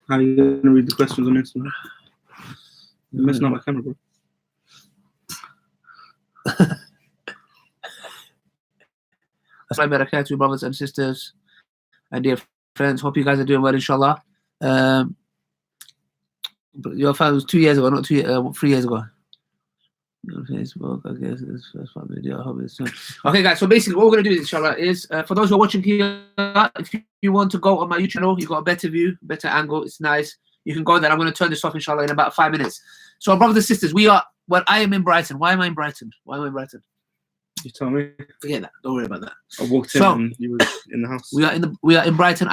How are you going to read the questions on Instagram? You're messing up my camera, bro. Assalamu alaikum, brothers and sisters and dear friends. Hope you guys are doing well, inshallah. Your fan was 2 years ago, not 3 years ago. On Facebook, I guess this first one video. I hope it's soon. Okay, guys. So basically, what we're gonna do, inshallah, is for those who are watching here, if you want to go on my YouTube channel, you got a better view, better angle. It's nice. You can go there. I'm gonna turn this off, inshallah, in about 5 minutes. So, brothers and sisters, I am in Brighton. Why am I in Brighton? You tell me. Forget that. Don't worry about that. I walked in and you were in the house. We are in Brighton.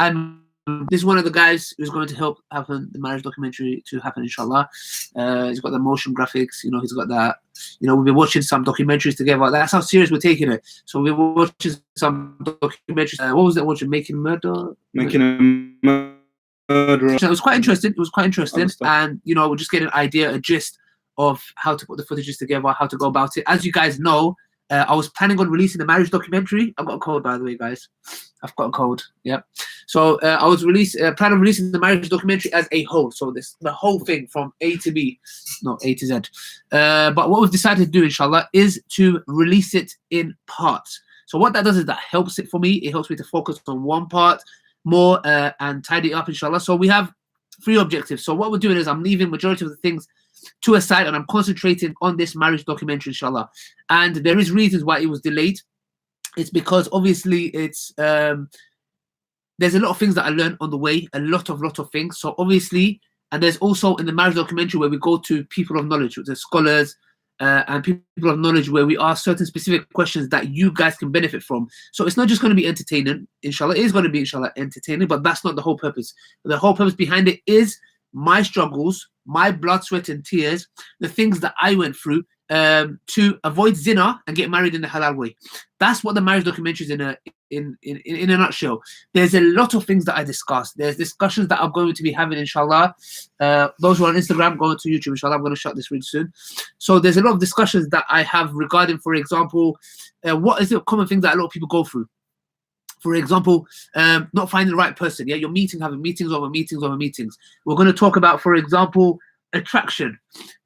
This is one of the guys who's going to help happen the marriage documentary to happen, inshallah. He's got the motion graphics, he's got that. We've been watching some documentaries together. That's how serious we're taking it. So we've been watching some documentaries. What was that watching? Making a Murder. It was quite interesting. And we're just getting an idea, a gist of how to put the footages together, how to go about it. As you guys know, I was planning on releasing the marriage documentary. I've got a code, by the way, guys. I've got a code. Yeah. So I was planning on releasing the marriage documentary as a whole. So the whole thing from A to B, no, A to Z. But what we've decided to do, inshallah, is to release it in parts. So what that does is that helps it for me. It helps me to focus on one part more and tidy it up, inshallah. So we have 3 objectives. So what we're doing is I'm leaving majority of the things to a side and I'm concentrating on this marriage documentary, inshallah. And there is reasons why it was delayed. It's because obviously it's there's a lot of things that I learned on the way, a lot of things. So obviously, and there's also in the marriage documentary where we go to people of knowledge, the scholars and people of knowledge, where we ask certain specific questions that you guys can benefit from. So it's not just going to be entertaining, inshallah. It is going to be, inshallah, entertaining, but that's not the whole purpose. The whole purpose behind it is my struggles, my blood, sweat, and tears, the things that I went through to avoid zina and get married in the halal way. That's what the marriage documentary is in a nutshell. There's a lot of things that I discussed. There's discussions that I'm going to be having, inshallah. Those who are on Instagram, go to YouTube, inshallah. I'm going to shut this really soon. So there's a lot of discussions that I have regarding, for example, what is the common things that a lot of people go through. For example, not finding the right person. Yeah, you're having meetings over meetings over meetings. We're going to talk about, for example, attraction.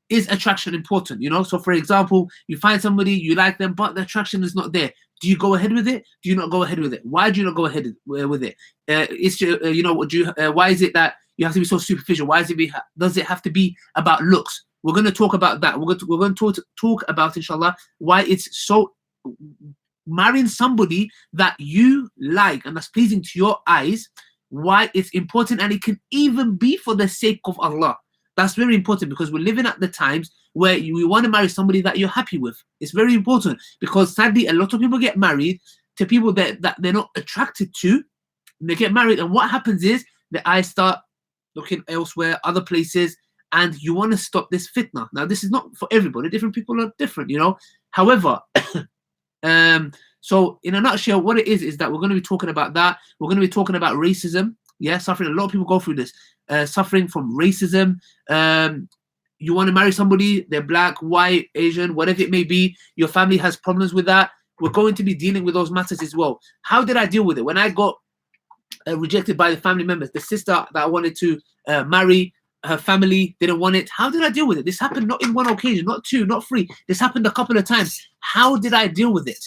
Is attraction important? So for example, you find somebody, you like them, but the attraction is not there. Do you go ahead with it? Do you not go ahead with it? Why do you not go ahead with it? Why is it that you have to be so superficial? Does it have to be about looks? We're going to talk about that. We're going to talk about, inshallah, why it's so marrying somebody that you like and that's pleasing to your eyes, why it's important, and it can even be for the sake of Allah. That's very important because we're living at the times where we want to marry somebody that you're happy with. It's very important because sadly a lot of people get married to people that they're not attracted to. And they get married, and what happens is the eyes start looking elsewhere, other places, and you want to stop this fitna. Now this is not for everybody. Different people are different, However, so in a nutshell, what it is that we're going to be talking about that. We're going to be talking about racism. Yeah, suffering. A lot of people go through this. Suffering from racism. You want to marry somebody, they're black, white, Asian, whatever it may be. Your family has problems with that. We're going to be dealing with those matters as well. How did I deal with it? When I got rejected by the family members, the sister that I wanted to marry, her family didn't want it. How did I deal with it? This happened not in one occasion, not 2, not 3. This happened a couple of times. How did I deal with it?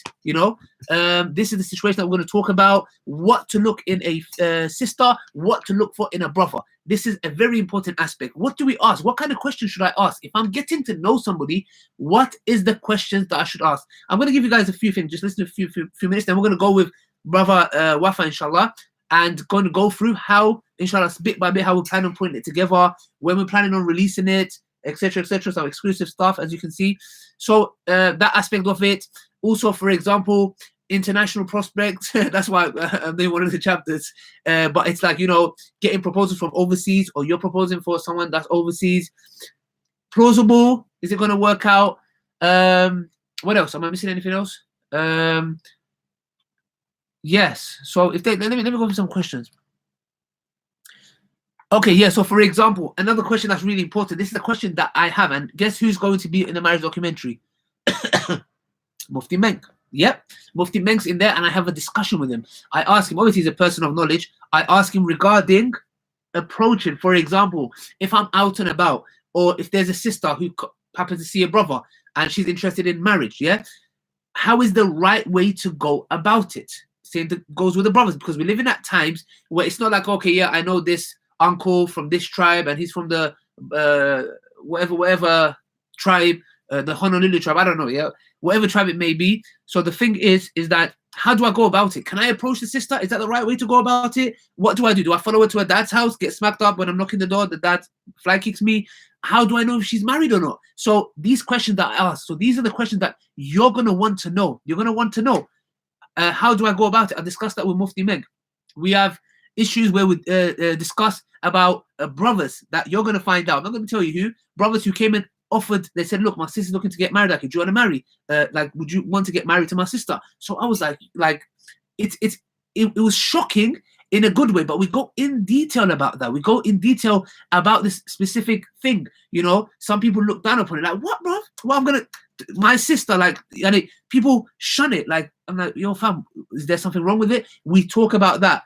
This is the situation that we're going to talk about. What to look in a sister, what to look for in a brother. This is a very important aspect. What do we ask? What kind of questions should I ask? If I'm getting to know somebody, what is the questions that I should ask? I'm going to give you guys a few things. Just listen to a few minutes. Then we're going to go with brother Wafa, inshallah, and going to go through how, inshallah, bit by bit, how we're planning on putting it together, when we're planning on releasing it, etc., etc. Some exclusive stuff, as you can see. So that aspect of it. Also, for example, international prospects. That's why I'm doing one of the chapters. But it's like, getting proposals from overseas, or you're proposing for someone that's overseas. Plausible. Is it going to work out? What else? Am I missing anything else? Yes. So let me go over some questions. Okay, yeah. So for example, another question that's really important. This is a question that I have, and guess who's going to be in the marriage documentary? Mufti Menk. Yep, Mufti Menk's in there, and I have a discussion with him. I ask him. Obviously, he's a person of knowledge. I ask him regarding approaching, for example, if I'm out and about, or if there's a sister who happens to see a brother and she's interested in marriage, yeah, how is the right way to go about it? Same goes with the brothers, because we live in at times where it's not like, okay, yeah, I know this uncle from this tribe and he's from the whatever tribe, the Honolulu tribe, I don't know, yeah, whatever tribe it may be. So the thing is that how do I go about it? Can I approach the sister? Is that the right way to go about it? What do I do? Do I follow her to her dad's house, get smacked up when I'm knocking the door, the dad fly kicks me? How do I know if she's married or not? So these questions that I ask, so these are the questions that you're going to want to know. You're going to want to know. How do I go about it? I discussed that with Mufti Meg. We have issues where we discuss about brothers that you're going to find out. I'm not going to tell you who. Brothers who came in, offered, they said, look, my sister's looking to get married. Like, do you want to marry? Like, would you want to get married to my sister? So I was like it was shocking in a good way, but we go in detail about that. We go in detail about this specific thing. You know, some people look down upon it, like, what, bro? Well, my sister, like, and people shun it. Like, I'm like, yo, fam, is there something wrong with it? We talk about that.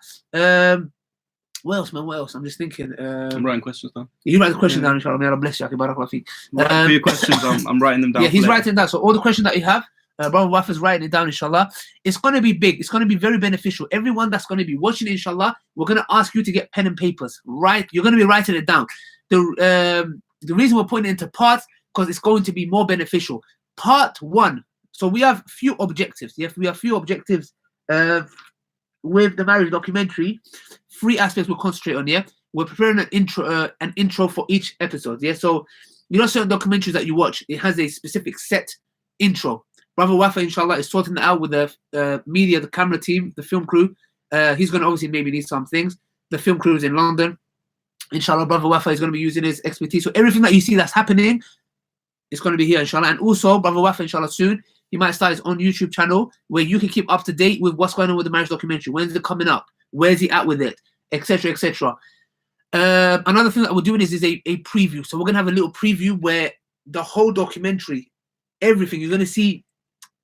What else, man? What else? I'm just thinking. I'm writing questions down. You write the questions down, inshallah. May Allah bless you. For your questions, I'm writing them down. Yeah, he's writing down. So all the questions that you have, Brother Wafa's writing it down, inshallah. It's going to be big. It's going to be very beneficial. Everyone that's going to be watching, inshallah, we're going to ask you to get pen and papers. Right? You're going to be writing it down. The reason we're putting it into parts, because it's going to be more beneficial. Part 1. So we have few objectives. Yes, we have few objectives with the marriage documentary. 3 aspects we'll concentrate on. Yeah, we're preparing an intro for each episode. Yeah, so you know certain documentaries that you watch, it has a specific set intro. Brother Wafa, inshallah, is sorting that out with the media, the camera team, the film crew. He's going to obviously maybe need some things. The film crew is in London. Inshallah, Brother Wafa is going to be using his expertise. So everything that you see that's happening is going to be here, inshallah. And also, Brother Wafa, inshallah, soon, he might start his own YouTube channel where you can keep up to date with what's going on with the marriage documentary. When's it coming up? Where's he at with it? Etc. etc. Another thing that we're doing is a preview. So we're going to have a little preview where the whole documentary, everything, you're going to see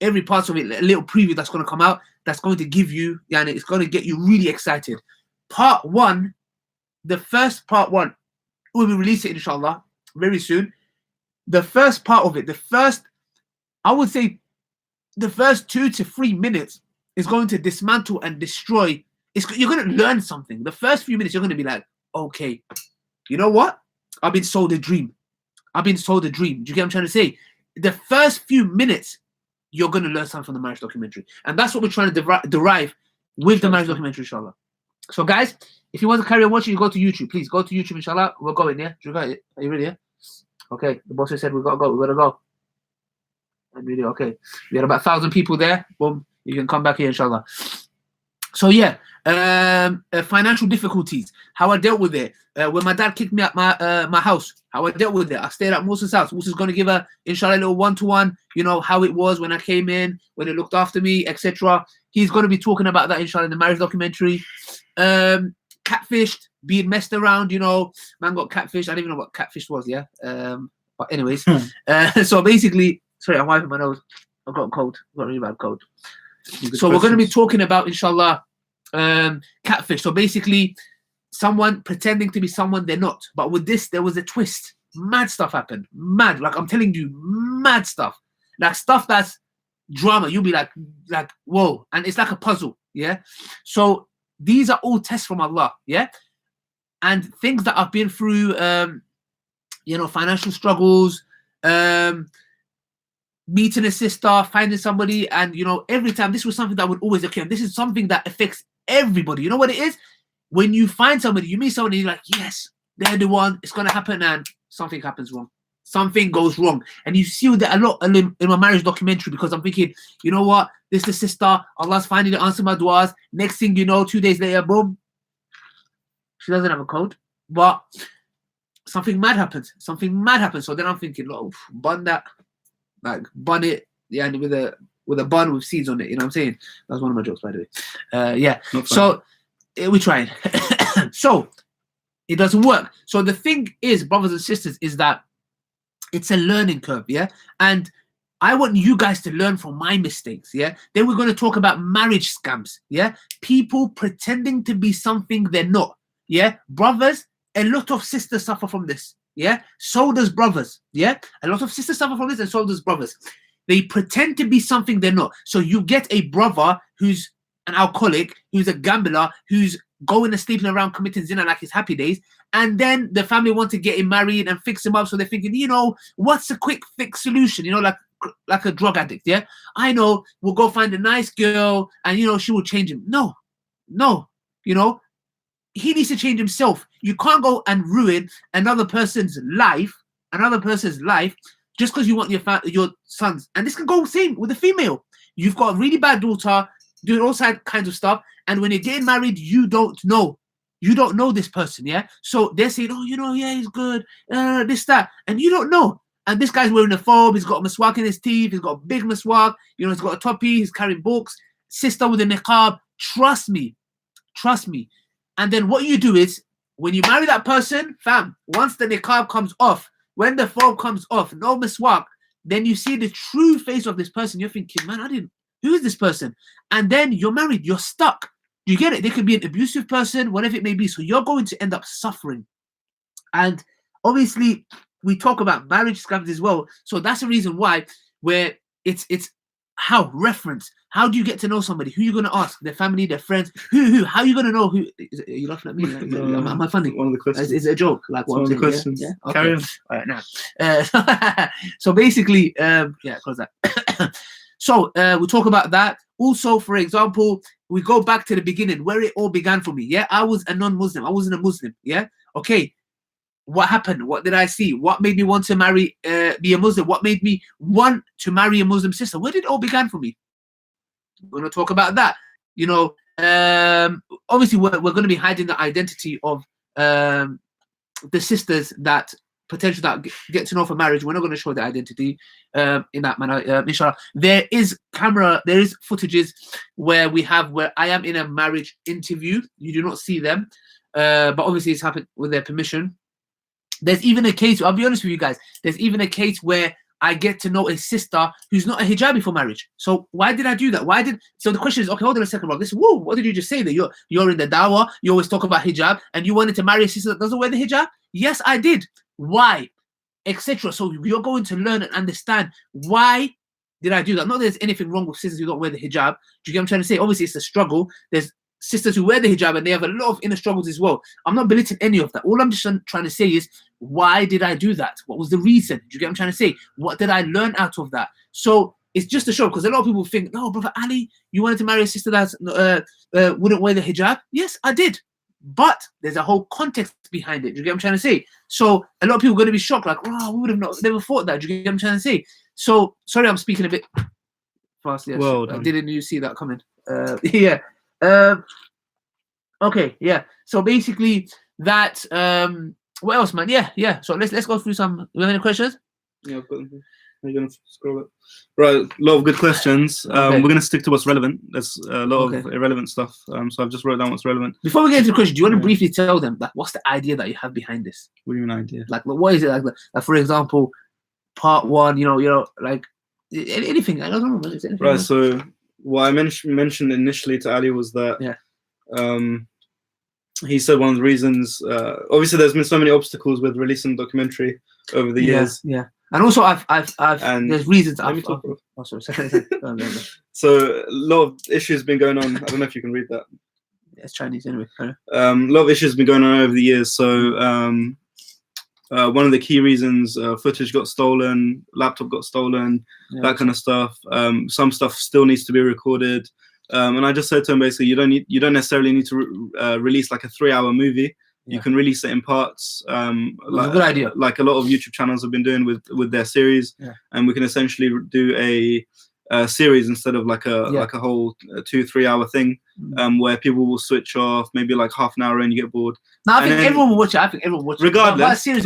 every part of it, a little preview that's going to come out, that's going to give you, and it's going to get you really excited. Part 1, the first part 1, we'll be releasing it, inshallah, very soon. The first part of it, I would say, the first 2 to 3 minutes is going to dismantle and destroy. You're going to learn something. The first few minutes, you're going to be like, okay, you know what? I've been sold a dream. Do you get what I'm trying to say? The first few minutes, you're going to learn something from the marriage documentary. And that's what we're trying to derive with the marriage documentary, inshallah. So, guys, if you want to carry on watching, you go to YouTube. Please go to YouTube, inshallah. We're going, yeah? Are you ready, yeah? Okay, the boss said we got to go. We got to go. I'm ready, okay. We had about 1,000 people there. Boom. You can come back here, inshallah. So, yeah. Financial difficulties, how I dealt with it. When my dad kicked me out my house, how I dealt with it. I stayed at Musa's house. Musa's going to give her, inshallah, a little one-to-one, you know, how it was when I came in, when it looked after me, etc. He's going to be talking about that, inshallah, in the marriage documentary. Catfished, being messed around, you know, man got catfished. I didn't even know what catfish was, yeah. But anyways, so basically, sorry, I'm wiping my nose. I've got a cold. I've got a really bad cold. So we're going to be talking about, inshallah, catfish. So basically, someone pretending to be someone they're not. But with this, there was a twist. Mad stuff happened. Mad, like I'm telling you, mad stuff. Like stuff that's drama. You'll be like, whoa, and it's like a puzzle. Yeah. So these are all tests from Allah. Yeah, and things that I've been through. You know, financial struggles. Meeting a sister, finding somebody, and you know, every time this was something that would always occur. This is something that affects everybody. You know what it is? When you find somebody, you meet somebody, you're like, yes, they're the one, it's gonna happen, and something happens wrong. Something goes wrong. And you see that a lot in my marriage documentary, because I'm thinking, you know what? This is the sister, Allah's finally to answer my du'as. Next thing you know, 2 days later, boom, she doesn't have a code. But something mad happens. So then I'm thinking, oh, bun that. Like bun it, yeah, and with a bun with seeds on it. You know what I'm saying? That's one of my jokes, by the way. Yeah. So we tried. So it doesn't work. So the thing is, brothers and sisters, is that it's a learning curve. Yeah, and I want you guys to learn from my mistakes. Yeah. Then we're going to talk about marriage scams. Yeah, people pretending to be something they're not. Yeah, brothers a lot of sisters suffer from this. Yeah, so does brothers. Yeah, a lot of sisters suffer from this, and so does brothers. They pretend to be something they're not. So you get a brother who's an alcoholic, who's a gambler, who's going and sleeping around committing zina like his happy days, and then the family want to get him married and fix him up. So they're thinking, you know, what's a quick fix solution? You know, like a drug addict. Yeah, I know, we'll go find a nice girl, and you know, she will change him. No, you know, he needs to change himself. You can't go and ruin another person's life just because you want your sons. And this can go same with a female. You've got a really bad daughter doing all kinds of stuff, and when you're getting married, you don't know this person. Yeah, so they're saying, oh, you know, yeah, he's good, this, that, and you don't know. And this guy's wearing a fob, he's got a miswak in his teeth, he's got a big miswak, you know, he's got a toppy, he's carrying books, sister with a niqab. Trust me. And then what you do is, when you marry that person, fam, once the niqab comes off, when the fob comes off, no miswak, then you see the true face of this person. You're thinking, man, who is this person? And then you're married, you're stuck. You get it? They could be an abusive person, whatever it may be. So you're going to end up suffering. And obviously, we talk about marriage scams as well. So that's the reason why, where it's how reference. How do you get to know somebody? Who are you going to ask? Their family, their friends? Who? How are you going to know who? Are you laughing at me? Am I funny? One of the questions. Is it a joke? Like one of the questions. Yeah? Okay. Carry on. All right, now. So basically, close that. So we'll talk about that. Also, for example, we go back to the beginning where it all began for me. Yeah, I was a non-Muslim. I wasn't a Muslim. Yeah. Okay. What happened? What did I see? What made me want to be a Muslim? What made me want to marry a Muslim sister? Where did it all began for me? We're going to talk about that. You know, obviously we're going to be hiding the identity of the sisters that potential that get to know for marriage. We're not going to show the identity in that manner. Inshallah, there is footages where I am in a marriage interview. You do not see them, but obviously it's happened with their permission. There's even a case, I'll be honest with you guys, there's even a case where I get to know a sister who's not a hijabi for marriage. So why did I do that? So the question is, okay, hold on a second, bro. What did you just say? That you're in the Dawah, you always talk about hijab, and you wanted to marry a sister that doesn't wear the hijab? Yes, I did. Why? Etc. So you're going to learn and understand why did I do that. Not that there's anything wrong with sisters who don't wear the hijab. Do you get what I'm trying to say? Obviously, it's a struggle. There's sisters who wear the hijab and they have a lot of inner struggles as well. I'm not belittling any of that. All I'm just trying to say is, why did I do that? What was the reason? Do you get what I'm trying to say? What did I learn out of that? So it's just a show, because a lot of people think, no, Brother Ali, you wanted to marry a sister that wouldn't wear the hijab? Yes, I did. But there's a whole context behind it. Do you get what I'm trying to say? So a lot of people are going to be shocked, like, oh, we would have never thought that. Do you get what I'm trying to say? So, sorry, I'm speaking a bit fast. Yes. Well didn't you see that coming? Yeah. Okay, yeah. So basically that what else, man? Yeah. So let's go through some. You have any questions? Yeah, I've got them. Are you gonna scroll it? Right, a lot of good questions. Okay. We're gonna stick to what's relevant. There's a lot of irrelevant stuff. So I've just wrote down what's relevant. Before we get into the question, do you want to briefly tell them what's the idea that you have behind this? What do you mean idea? Like, what is it? Like for example, part one. You know, like anything. I don't know. Anything Right. else? So what I mentioned initially to Ali was that he said one of the reasons. Obviously, there's been so many obstacles with releasing the documentary over the years. Yeah. And also, I've there's reasons. So a lot of issues been going on. I don't know if you can read that. It's Chinese anyway. A lot of issues been going on over the years. So one of the key reasons, footage got stolen, laptop got stolen, that kind of stuff. Some stuff still needs to be recorded. And I just said to him, basically, you don't necessarily need to release like a 3-hour movie. You can release it in parts. Like, a good idea. Like a lot of YouTube channels have been doing with their series, and we can essentially do a series instead of like a whole 2-3 hour thing, where people will switch off, maybe like half an hour and you get bored. No, I think everyone will watch it.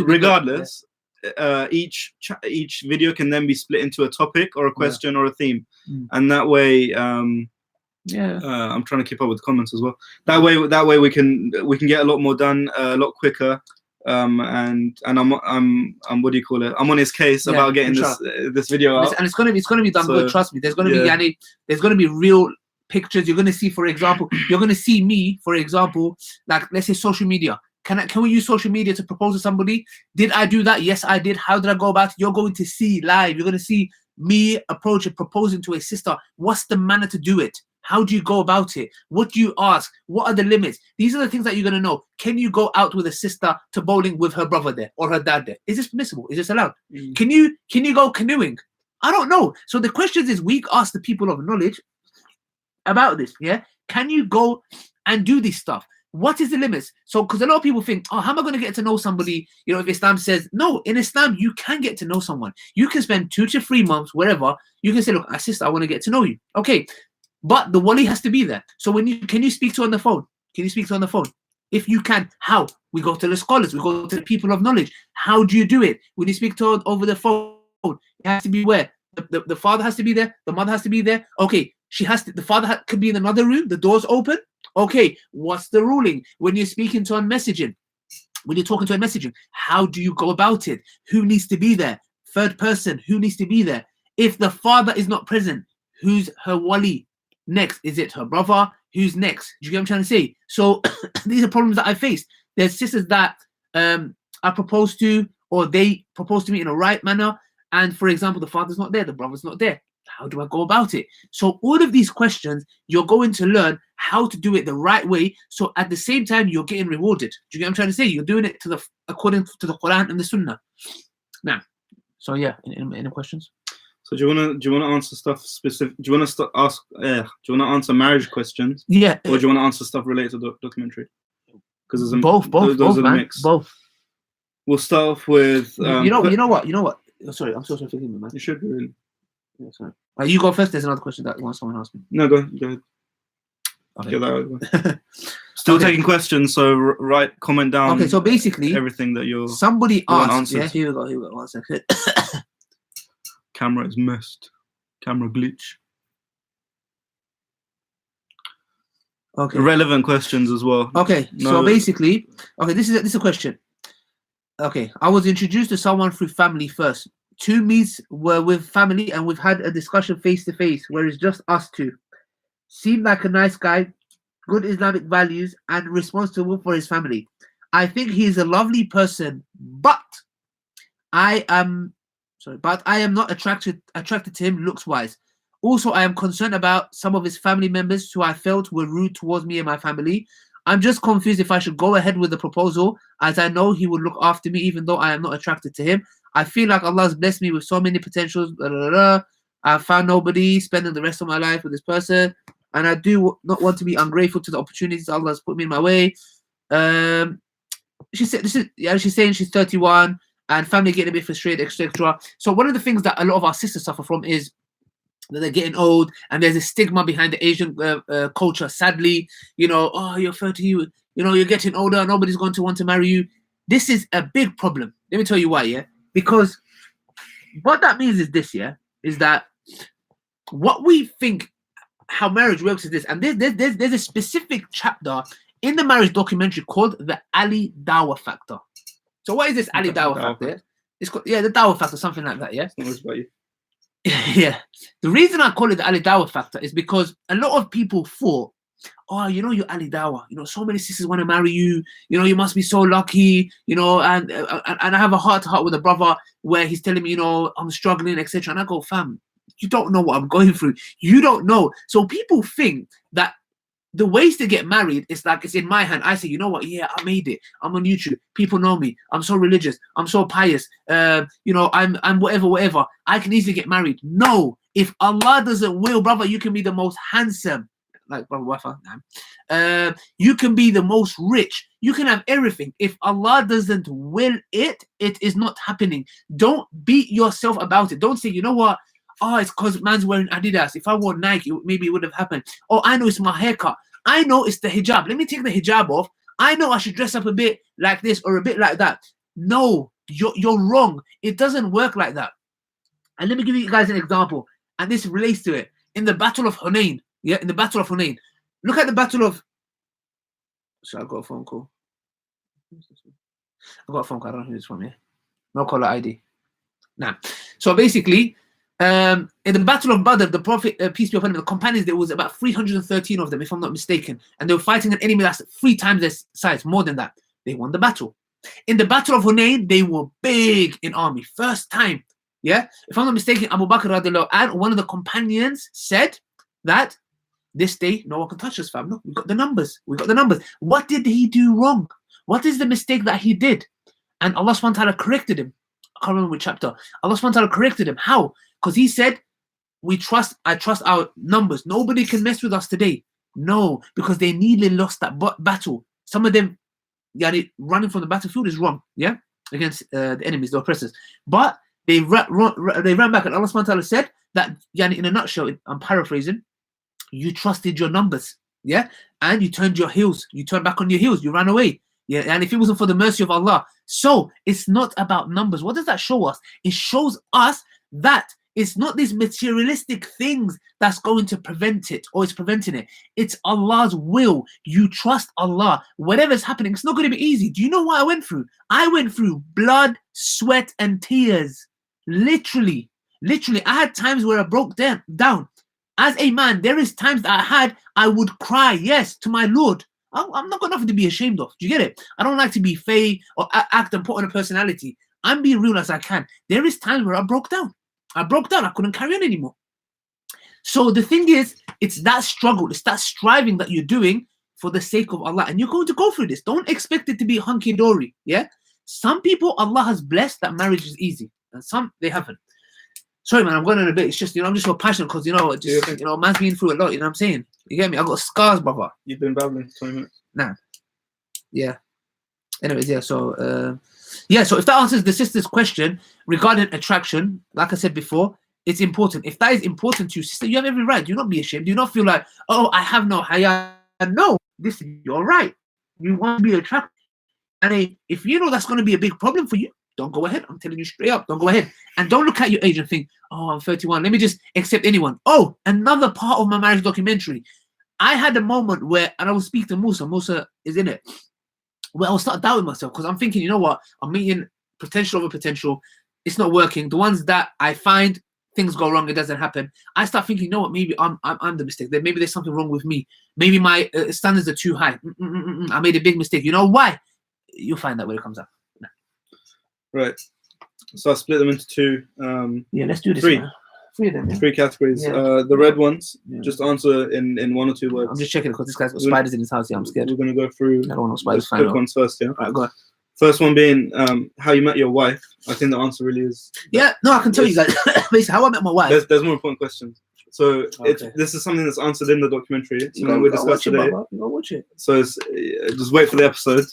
Regardless, each video can then be split into a topic or a question or a theme, and that way. I'm trying to keep up with the comments as well. That way we can get a lot more done a lot quicker. And I'm what do you call it? I'm on his case about getting this video out. And it's gonna be done good. Trust me. There's gonna be real pictures. You're gonna see, for example, me, for example, like let's say social media. Can we use social media to propose to somebody? Did I do that? Yes, I did. How did I go about it? You're going to see live. You're going to see me approach and proposing to a sister. What's the manner to do it? How do you go about it? What do you ask? What are the limits? These are the things that you're going to know. Can you go out with a sister to bowling with her brother there or her dad there? Is this permissible? Is this allowed? Can you go canoeing? I don't know. So the question is, we ask the people of knowledge about this. Yeah, can you go and do this stuff? What is the limits? So, because a lot of people think, oh, how am I going to get to know somebody? You know, if Islam says, no, in Islam, you can get to know someone. You can spend 2 to 3 months, wherever. You can say, look, sister, I want to get to know you. Okay. But the wali has to be there. So can you speak to her on the phone? Can you speak to her on the phone? If you can, how? We go to the scholars. We go to the people of knowledge. How do you do it? When you speak to her over the phone, it has to be where? The father has to be there. The mother has to be there. Okay. The father could be in another room. The door's open. Okay, what's the ruling? When you're speaking to her messaging, when you're talking to her messaging, how do you go about it? Who needs to be there? Third person, who needs to be there? If the father is not present, who's her wali? Next, is it her brother? Who's next? Do you get what I'm trying to say? So these are problems that I faced. There's sisters that I proposed to, or they proposed to me in a right manner. And for example, the father's not there, the brother's not there. How do I go about it? So all of these questions, you're going to learn how to do it the right way. So at the same time, you're getting rewarded. Do you get what I'm trying to say? You're doing it according to the Quran and the Sunnah. Now, so yeah, any questions? So do you want to answer stuff specific? Do you want to ask? Do you want to answer marriage questions? Yeah. Or do you want to answer stuff related to the documentary? Because both, man. Mix. Both. We'll start off with. You know what? Oh, sorry, I'm so sorry. Forgive me, man. You should be really. Yeah, sorry. You go first. There's another question that someone asked me. No, go ahead. Okay. Get that Still taking questions, so comment down. Okay, so basically everything that somebody asked. Yeah, here we go. 1 second. Camera is messed. Camera glitch. Okay. Relevant questions as well. Okay, so basically, this is a question. Okay, I was introduced to someone through family first. 2 meets were with family, and we've had a discussion face to face where it's just us 2. Seemed like a nice guy, good Islamic values, and responsible for his family. I think he's a lovely person, but I am not attracted to him looks wise. Also, I am concerned about some of his family members who I felt were rude towards me and my family. I'm just confused if I should go ahead with the proposal, as I know he would look after me even though I am not attracted to him. I feel like Allah has blessed me with so many potentials. I found nobody, spending the rest of my life with this person, and I do not want to be ungrateful to the opportunities Allah has put me in my way. She said she's saying she's 31 and family getting a bit frustrated, etc. So one of the things that a lot of our sisters suffer from is that they're getting old, and there's a stigma behind the Asian culture. Sadly, oh, you're 30, you're getting older, nobody's going to want to marry you. This is a big problem. Let me tell you why, yeah? Because what that means is this, yeah, is that what we think how marriage works is this, and there's a specific chapter in the marriage documentary called the Ali Dawah factor. So what is this Ali Dawah factor? It's called, the Dawah factor, something like that, yeah? It's about you. Yeah. The reason I call it the Ali Dawah factor is because a lot of people thought, oh, you're Ali Dawah, so many sisters want to marry you, you must be so lucky, and I have a heart-to-heart with a brother where he's telling me, I'm struggling, etc. And I go, fam, you don't know what I'm going through. You don't know. So people think that the ways to get married is like it's in my hand. I say, you know what? Yeah, I made it. I'm on YouTube. People know me. I'm so religious. I'm so pious. I'm whatever. I can easily get married. No, if Allah doesn't will, brother, you can be the most handsome. Like brother Wafa, you can be the most rich. You can have everything. If Allah doesn't will it, it is not happening. Don't beat yourself about it. Don't say, you know what? Oh, it's because man's wearing Adidas. If I wore Nike, maybe it would have happened. Oh, I know it's my haircut. I know it's the hijab. Let me take the hijab off. I know I should dress up a bit like this or a bit like that. No, you're wrong. It doesn't work like that. And let me give you guys an example. And this relates to it. In the Battle of Hunayn. Yeah, in the Battle of Hunayn. Look at the Battle of... So I got a phone call. I got a phone call. I don't know who this from, yeah? No caller ID. Nah. So basically... in the Battle of Badr, the Prophet, peace be upon him, the companions, there was about 313 of them, if I'm not mistaken, and they were fighting an enemy that's 3 times their size, more than that. they won the battle. In the Battle of Hunayn, they were big in army. First time. Yeah? If I'm not mistaken, Abu Bakr radiallahu anh, one of the companions said that this day, no one can touch us, fam. No, we got the numbers. We got the numbers. What did he do wrong? What is the mistake that he did? And Allah subhanahu wa ta'ala corrected him. I can't remember which chapter. Allah subhanahu wa ta'ala corrected him. How? Because he said, I trust our numbers. Nobody can mess with us today. No, because they nearly lost that battle. Some of them, running from the battlefield is wrong, yeah, against the enemies, the oppressors. But they ran back, and Allah subhanahu wa ta'ala said that, in a nutshell, I'm paraphrasing, you trusted your numbers, yeah, and you turned your heels, you turned back on your heels, you ran away, yeah, and if it wasn't for the mercy of Allah. So it's not about numbers. What does that show us? It shows us that it's not these materialistic things that's going to prevent it or it's preventing it. It's Allah's will. You trust Allah. Whatever's happening, it's not going to be easy. Do you know what I went through? I went through blood, sweat, and tears. Literally. I had times where I broke down. As a man, there is times that I would cry, yes, to my Lord. I'm not got nothing to be ashamed of. Do you get it? I don't like to be fake or act and put on a personality. I'm being real as I can. There is times where I broke down. I couldn't carry on anymore. So the thing is, it's that struggle, it's that striving that you're doing for the sake of Allah. And you're going to go through this. Don't expect it to be hunky-dory, yeah? Some people, Allah has blessed that marriage is easy. And some, they haven't. Sorry, man, I'm going on a bit. It's just, I'm just so passionate because, man's been through a lot, you know what I'm saying? You get me? I've got scars, brother. You've been babbling for 20 minutes. Nah. Yeah. Anyways, yeah, so if that answers the sister's question regarding attraction, like I said before, it's important. If that is important to you, sister, you have every right. Do not be ashamed. Do not feel like, oh, I have no haya. No, this is your right. You want to be attracted. And if you know that's going to be a big problem for you, don't go ahead. I'm telling you straight up, don't go ahead. And don't look at your age and think, oh, I'm 31. Let me just accept anyone. Oh, another part of my marriage documentary. I had a moment where, and I will speak to Musa. Musa is in it. Well, I'll start doubting myself because I'm thinking, you know what? I'm meeting potential over potential. It's not working. The ones that I find things go wrong, it doesn't happen. I start thinking, you know what? Maybe I'm the mistake. Maybe there's something wrong with me. Maybe my standards are too high. I made a big mistake. You know why? You'll find that when it comes up. No. Right. So I split them into two. Yeah, let's do this. Three. Man. Three of them. Yeah. Three categories. Yeah. The red ones, just answer in one or two words. I'm just checking because this guy's got spiders in his house. Yeah, I'm scared. We're going to go through I don't want spiders. quick ones first, yeah? All right, go on. First one being how you met your wife. I think the answer really is... Yeah, no, I can tell you guys. Basically, how I met my wife. There's more important questions. So this is something that's answered in the documentary. So we discussed today. You go watch it. So just wait for the episode.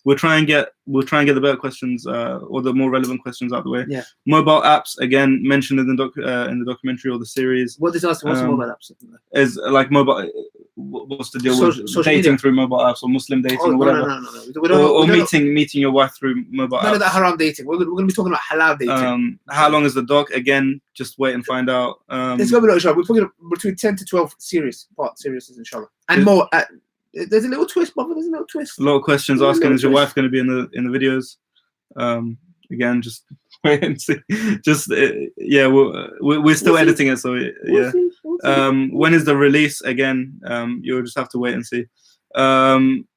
We'll try and get the better questions or the more relevant questions out of the way. Yeah. Mobile apps again mentioned in the documentary or the series. What is asking? What's mobile apps? Is like mobile. What's the deal with dating media? Through mobile apps or Muslim dating or whatever? No. Or meeting your wife through mobile apps. None of that haram dating. We're going to be talking about halal dating. How long is the doc? Again, just wait and find out. It's going to be inshallah. We're talking between 10 to 12 series, inshallah, and more. There's a little twist, brother. There's a little twist. A lot of questions asking, is your wife going to be in the videos? Again, just wait and see. We're still editing it, so yeah. When is the release? Again, you'll just have to wait and see. Someone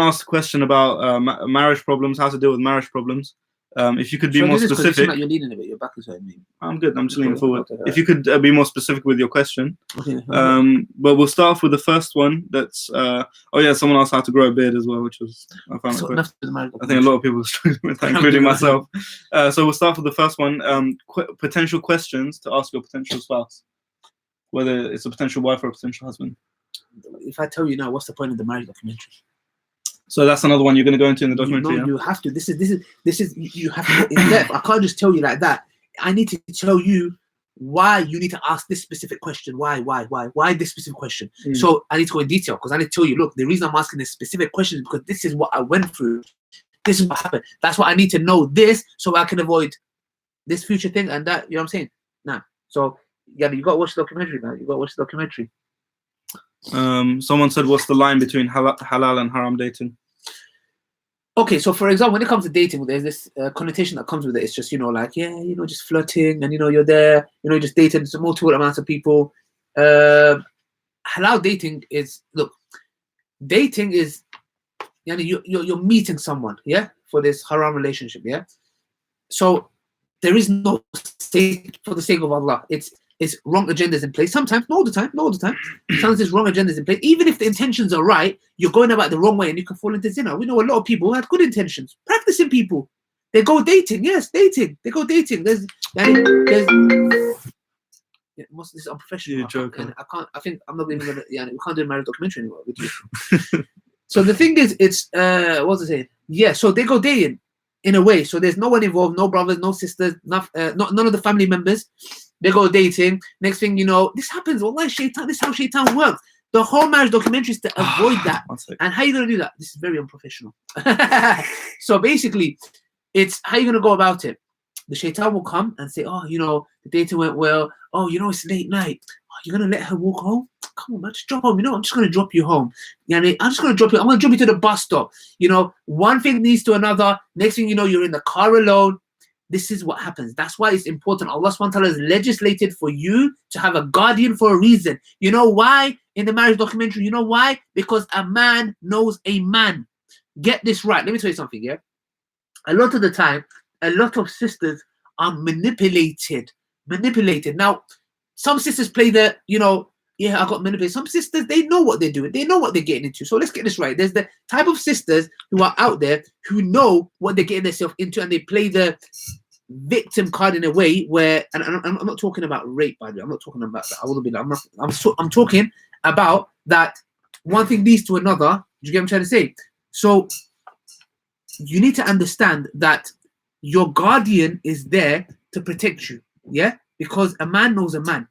asked a question about marriage problems, how to deal with marriage problems. If you could be more specific. Like you're leaning a bit. Your back is hurting me. I'm good. I'm just leaning forward. If you could be more specific with your question. But we'll start off with the first one. That's someone asked how to grow a beard as well, which was I found I think a lot of people are struggling with that, including myself. So we'll start with the first one. Potential questions to ask your potential spouse, whether it's a potential wife or a potential husband. If I tell you now, what's the point of the marriage documentary? So that's another one you're going to go into in the documentary. You have to. This is you have to in depth. I can't just tell you like that. I need to tell you why you need to ask this specific question. Why this specific question? So I need to go in detail because I need to tell you. Look, the reason I'm asking this specific question is because this is what I went through. This is what happened. That's why I need to know this so I can avoid this future thing and that. You know what I'm saying? Nah. So you got to watch the documentary, man. You got to watch the documentary. Someone said, what's the line between halal and haram dating? Okay, so for example, when it comes to dating, there's this connotation that comes with it. It's just, just flirting and, you're there, just dating multiple amounts of people. Halal dating is, dating is you're meeting someone, yeah, for this haram relationship, yeah. So there is no sake for the sake of Allah. It's wrong agendas in place. Sometimes, not all the time, not all the time. Sometimes there's wrong agendas in place. Even if the intentions are right, you're going about the wrong way and you can fall into zina. We know a lot of people who had good intentions, practicing people. They go dating, yes, dating. They go dating. This is unprofessional. You're joking. I can't. I think I'm not even gonna. Yeah, we can't do a marriage documentary anymore with you. So the thing is, it's what was I saying? Yeah. So they go dating in a way. So there's no one involved, no brothers, no sisters, none of the family members. They go dating. Next thing you know, this happens. Wallahi, shaitan. This is how shaitan works. The whole marriage documentary is to avoid that. And how are you gonna do that? This is very unprofessional. So basically, it's how you're gonna go about it. The shaitan will come and say, oh, the dating went well. Oh, it's late night. Oh, you're gonna let her walk home? Come on, man, just drop home. I'm just gonna drop you home. I'm just gonna drop you. I'm gonna drop you to the bus stop. One thing leads to another. Next thing you know, you're in the car alone. This is what happens. That's why it's important. Allah subhanahu wa ta'ala has legislated for you to have a guardian for a reason. You know why? In the marriage documentary, you know why? Because a man knows a man. Get this right. Let me tell you something, yeah? A lot of the time, a lot of sisters are manipulated. Now, some sisters play the, I got manipulated. Some sisters, they know what they're doing. They know what they're getting into. So let's get this right. There's the type of sisters who are out there who know what they're getting themselves into, and they play the victim card in a way where, and I'm not talking about rape, by the way. I'm not talking about that. I will be. I'm talking about that one thing leads to another. Do you get what I'm trying to say? So you need to understand that your guardian is there to protect you, yeah? Because a man knows a man.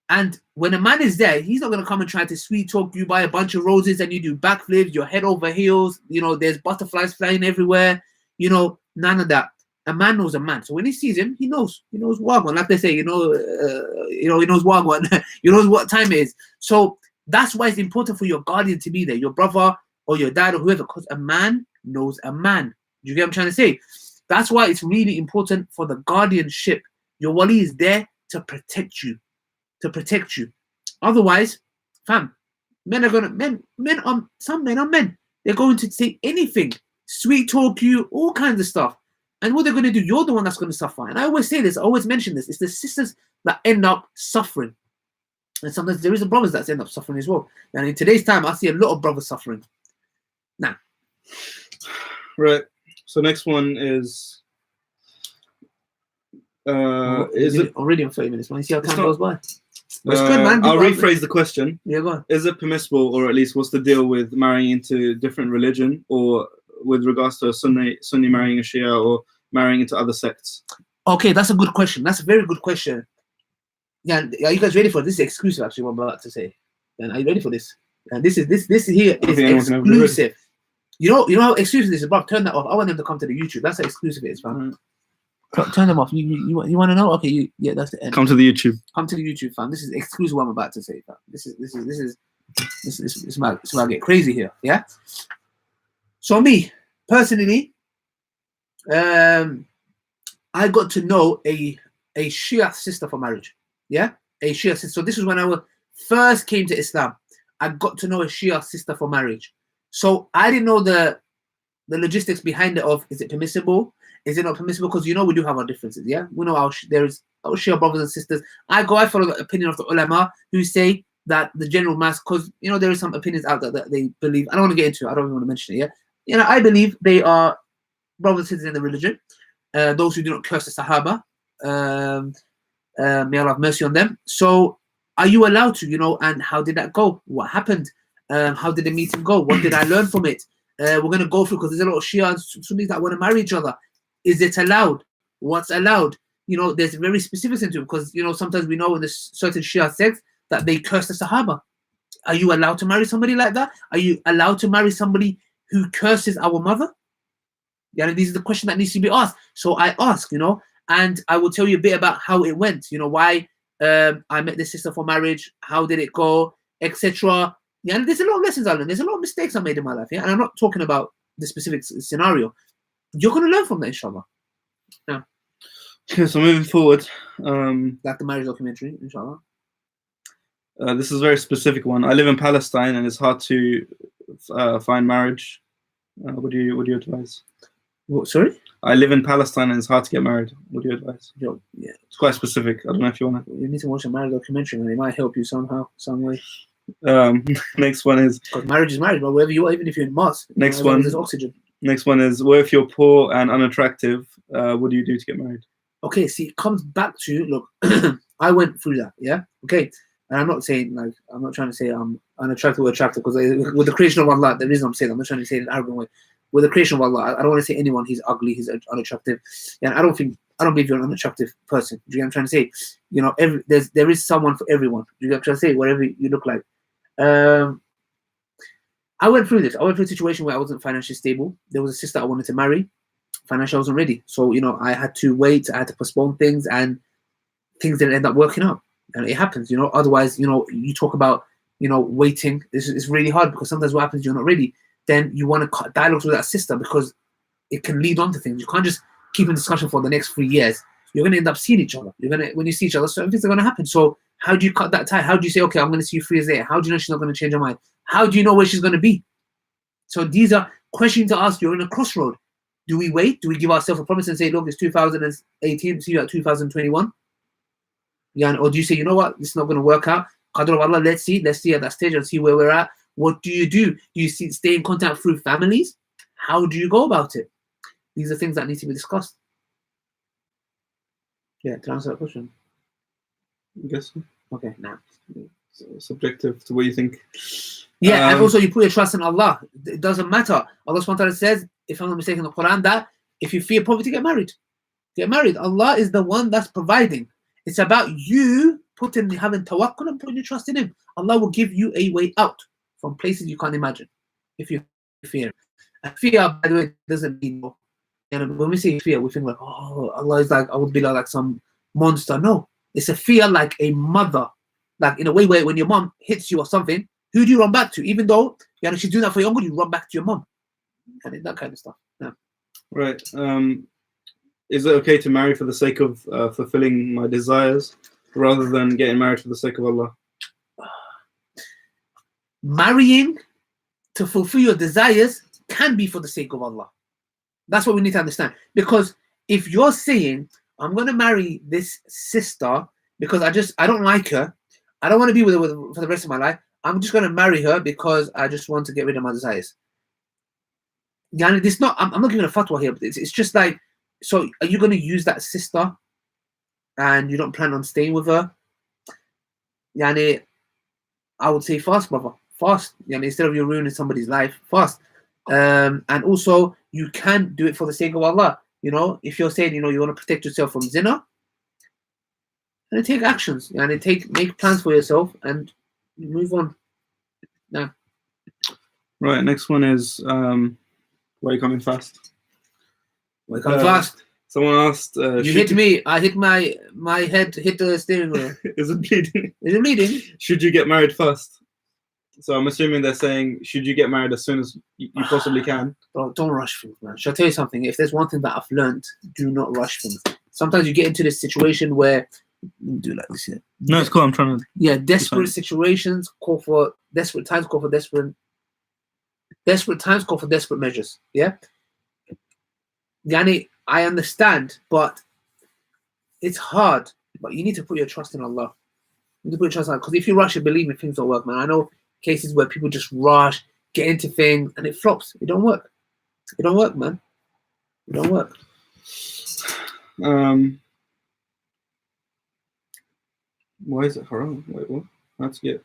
And when a man is there, he's not going to come and try to sweet talk you, buy a bunch of roses and you do backflips, you're head over heels, there's butterflies flying everywhere, none of that. A man knows a man. So when he sees him, he knows Wagwan. Like they say, he knows Wagwan. He knows what time it is. So that's why it's important for your guardian to be there, your brother or your dad or whoever, because a man knows a man. Do you get what I'm trying to say? That's why it's really important for the guardianship. Your wali is there to protect you. Otherwise, fam, some men are men. They're going to say anything, sweet talk you, all kinds of stuff. And what they're going to do, you're the one that's going to suffer. And I always say this, I always mention this, it's the sisters that end up suffering. And sometimes there is the brothers that end up suffering as well. And in today's time, I see a lot of brothers suffering. Now. Right. So next one is it already on 30 minutes? Man, you see how time goes by. It's good, man. I'll rephrase the question. Yeah, go on. Is it permissible, or at least what's the deal with marrying into different religion, or with regards to a Sunni marrying a Shia, or marrying into other sects? Okay, that's a good question. That's a very good question. Yeah, are you guys ready for this? This is exclusive, actually, what I'm about to say. And are you ready for this? And this here is exclusive. You know how exclusive this is, bro? Turn that off. I want them to come to the YouTube. That's how exclusive it is, fam. Turn them off. You want to know? Okay, yeah, that's the end. Come to the YouTube. Come to the YouTube, fam. This is exclusive what I'm about to say, fam. This is about to get crazy here. Yeah. So me personally, I got to know a Shia sister for marriage. Yeah, a Shia sister. So this was when I first came to Islam. I got to know a Shia sister for marriage. So I didn't know the logistics behind it of, is it permissible? Is it not permissible? Because we do have our differences, yeah? We know there is our Shia brothers and sisters. I follow the opinion of the ulama who say that the general mass, because, there is some opinions out there that they believe. I don't want to get into it. I don't even want to mention it, yeah? I believe they are brothers and sisters in the religion. Those who do not curse the Sahaba. May Allah have mercy on them. So are you allowed to, and how did that go? What happened? How did the meeting go? What did I learn from it? We're going to go through, because there's a lot of Shia and Sunnis that want to marry each other. Is it allowed? What's allowed? There's very specifics into it, because, sometimes we know in this certain Shia sects that they curse the Sahaba. Are you allowed to marry somebody like that? Are you allowed to marry somebody who curses our mother? Yeah, these are the questions that needs to be asked. So I ask, and I will tell you a bit about how it went, why I met this sister for marriage, how did it go, etc. Yeah, and there's a lot of lessons I learned. There's a lot of mistakes I made in my life, yeah? And I'm not talking about the specific scenario. You're going to learn from that, inshallah. Yeah. Okay, so moving forward. Like the marriage documentary, inshallah. This is a very specific one. I live in Palestine, and it's hard to find marriage What do you advise? What, sorry? I live in Palestine and it's hard to get married. What do you advise? Yo, yeah. It's quite specific. I don't know if you want to. You need to watch a marriage documentary, and it might help you somehow, some way. Next one is. Because marriage is marriage, but wherever you are, even if you're in Mars. Next one. There's oxygen. Next one is, what if you're poor and unattractive? What do you do to get married? Okay, see, it comes back to, look, I went through that, yeah? Okay, and I'm not saying, like, I'm not trying to say I'm unattractive or attractive, because with the creation of Allah, the reason I'm saying, I'm not trying to say it in an arrogant way. With the creation of Allah, I don't want to say anyone, he's ugly, he's unattractive. And I don't believe you're an unattractive person. Do you get what I'm trying to say? You know, there is someone for everyone. Do you get what I'm trying to say? Whatever you look like. I went through this. I went through a situation where I wasn't financially stable. There was a sister I wanted to marry. Financially, I wasn't ready. So, you know, I had to wait. I had to postpone things, and things didn't end up working out. And it happens, you know. Otherwise, you know, you talk about, you know, waiting. It's really hard, because sometimes what happens, you're not ready. Then you want to cut dialogues with that sister, because it can lead on to things. You can't just keep in discussion for the next 3 years. You're going to end up seeing each other. When you see each other, certain things are going to happen. So how do you cut that tie? How do you say, okay, I'm going to see you 3 years later? How do you know she's not going to change her mind? How do you know where she's going to be? So these are questions to ask. You're in a crossroad. Do we wait? Do we give ourselves a promise and say, look, it's 2018, see you at 2021? Yeah, or do you say, you know what, this is not going to work out? Qadr of Allah, let's see at that stage and see where we're at. What do you do? Do you stay in contact through families? How do you go about it? These are things that need to be discussed. Yeah, to answer that question. I guess so. Okay, now. Subjective to what you think. Yeah, and also you put your trust in Allah. It doesn't matter. Allah SWT says, if I'm not mistaken, in the Quran, that if you fear poverty, get married. Get married. Allah is the one that's providing. It's about you having tawakkul and putting your trust in Him. Allah will give you a way out from places you can't imagine if you fear. And fear, by the way, doesn't mean, you know, when we say fear, we think like, oh, Allah is like, I would be like some monster. No, it's a fear like a mother, like in a way where when your mom hits you or something, who do you run back to? Even though, you know, she's doing that for your own good, you run back to your mom, and that kind of stuff. Yeah. Right. Is it okay to marry for the sake of fulfilling my desires, rather than getting married for the sake of Allah? Marrying to fulfill your desires can be for the sake of Allah. That's what we need to understand. Because if you're saying, I'm going to marry this sister because I don't like her, I don't want to be with her for the rest of my life, I'm just going to marry her because I just want to get rid of my desires. Yani, this not, I'm not giving a fatwa here, but it's just like, so are you going to use that sister and you don't plan on staying with her? Yani, I would say fast, brother. Fast. Yani, instead of you ruining somebody's life, fast. And also, you can do it for the sake of Allah. You know, if you're saying, you know, you want to protect yourself from zina, and take actions, and make plans for yourself and move on. Yeah. Right. Next one is, why are you coming fast? Why come fast? Someone asked. You hit me. I hit my head. Hit the steering wheel. Is it bleeding? Is it bleeding? Should you get married first? So I'm assuming they're saying, should you get married as soon as you possibly can? Bro, don't rush things, man. Shall I tell you something? If there's one thing that I've learned, do not rush things. Sometimes you get into this situation where, do like this here. No, it's cool. I'm trying to. Yeah, desperate situations call for desperate times. Call for desperate times. Call for desperate measures. Yeah. Yani, I understand, but it's hard. But you need to put your trust in Allah. You need to put your trust in Allah, because if you rush it, believe me, things don't work, man. I know cases where people just rush, get into things, and it flops. It don't work. It don't work, man. It don't work. Why is it haram? Wait, what? That's good.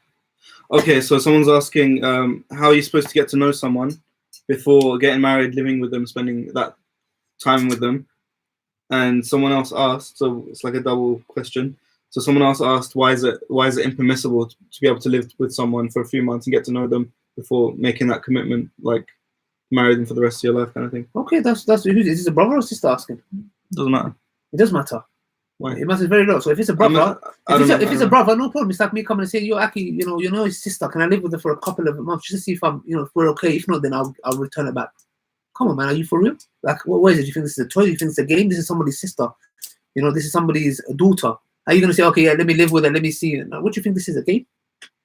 Okay, so someone's asking, how are you supposed to get to know someone before getting married, living with them, spending that time with them? And someone else asked, so it's like a double question. So someone else asked, why is it impermissible to be able to live with someone for a few months and get to know them before making that commitment, like marry them for the rest of your life, kind of thing? Okay, that's is this a brother or sister asking? Doesn't matter. It does matter. Why? It matters very low. So if it's a brother, if it's a brother, no problem. It's like me coming and saying, "Yo, Aki, you know his sister. Can I live with her for a couple of months just to see if if we're okay? If not, then I'll return it back." Come on, man, are you for real? Like, what is it? You think this is a toy? You think it's a game? This is somebody's sister. This is somebody's daughter. Are you gonna say, okay, yeah, let me live with her, let me see? Now, what do you think this is, a game?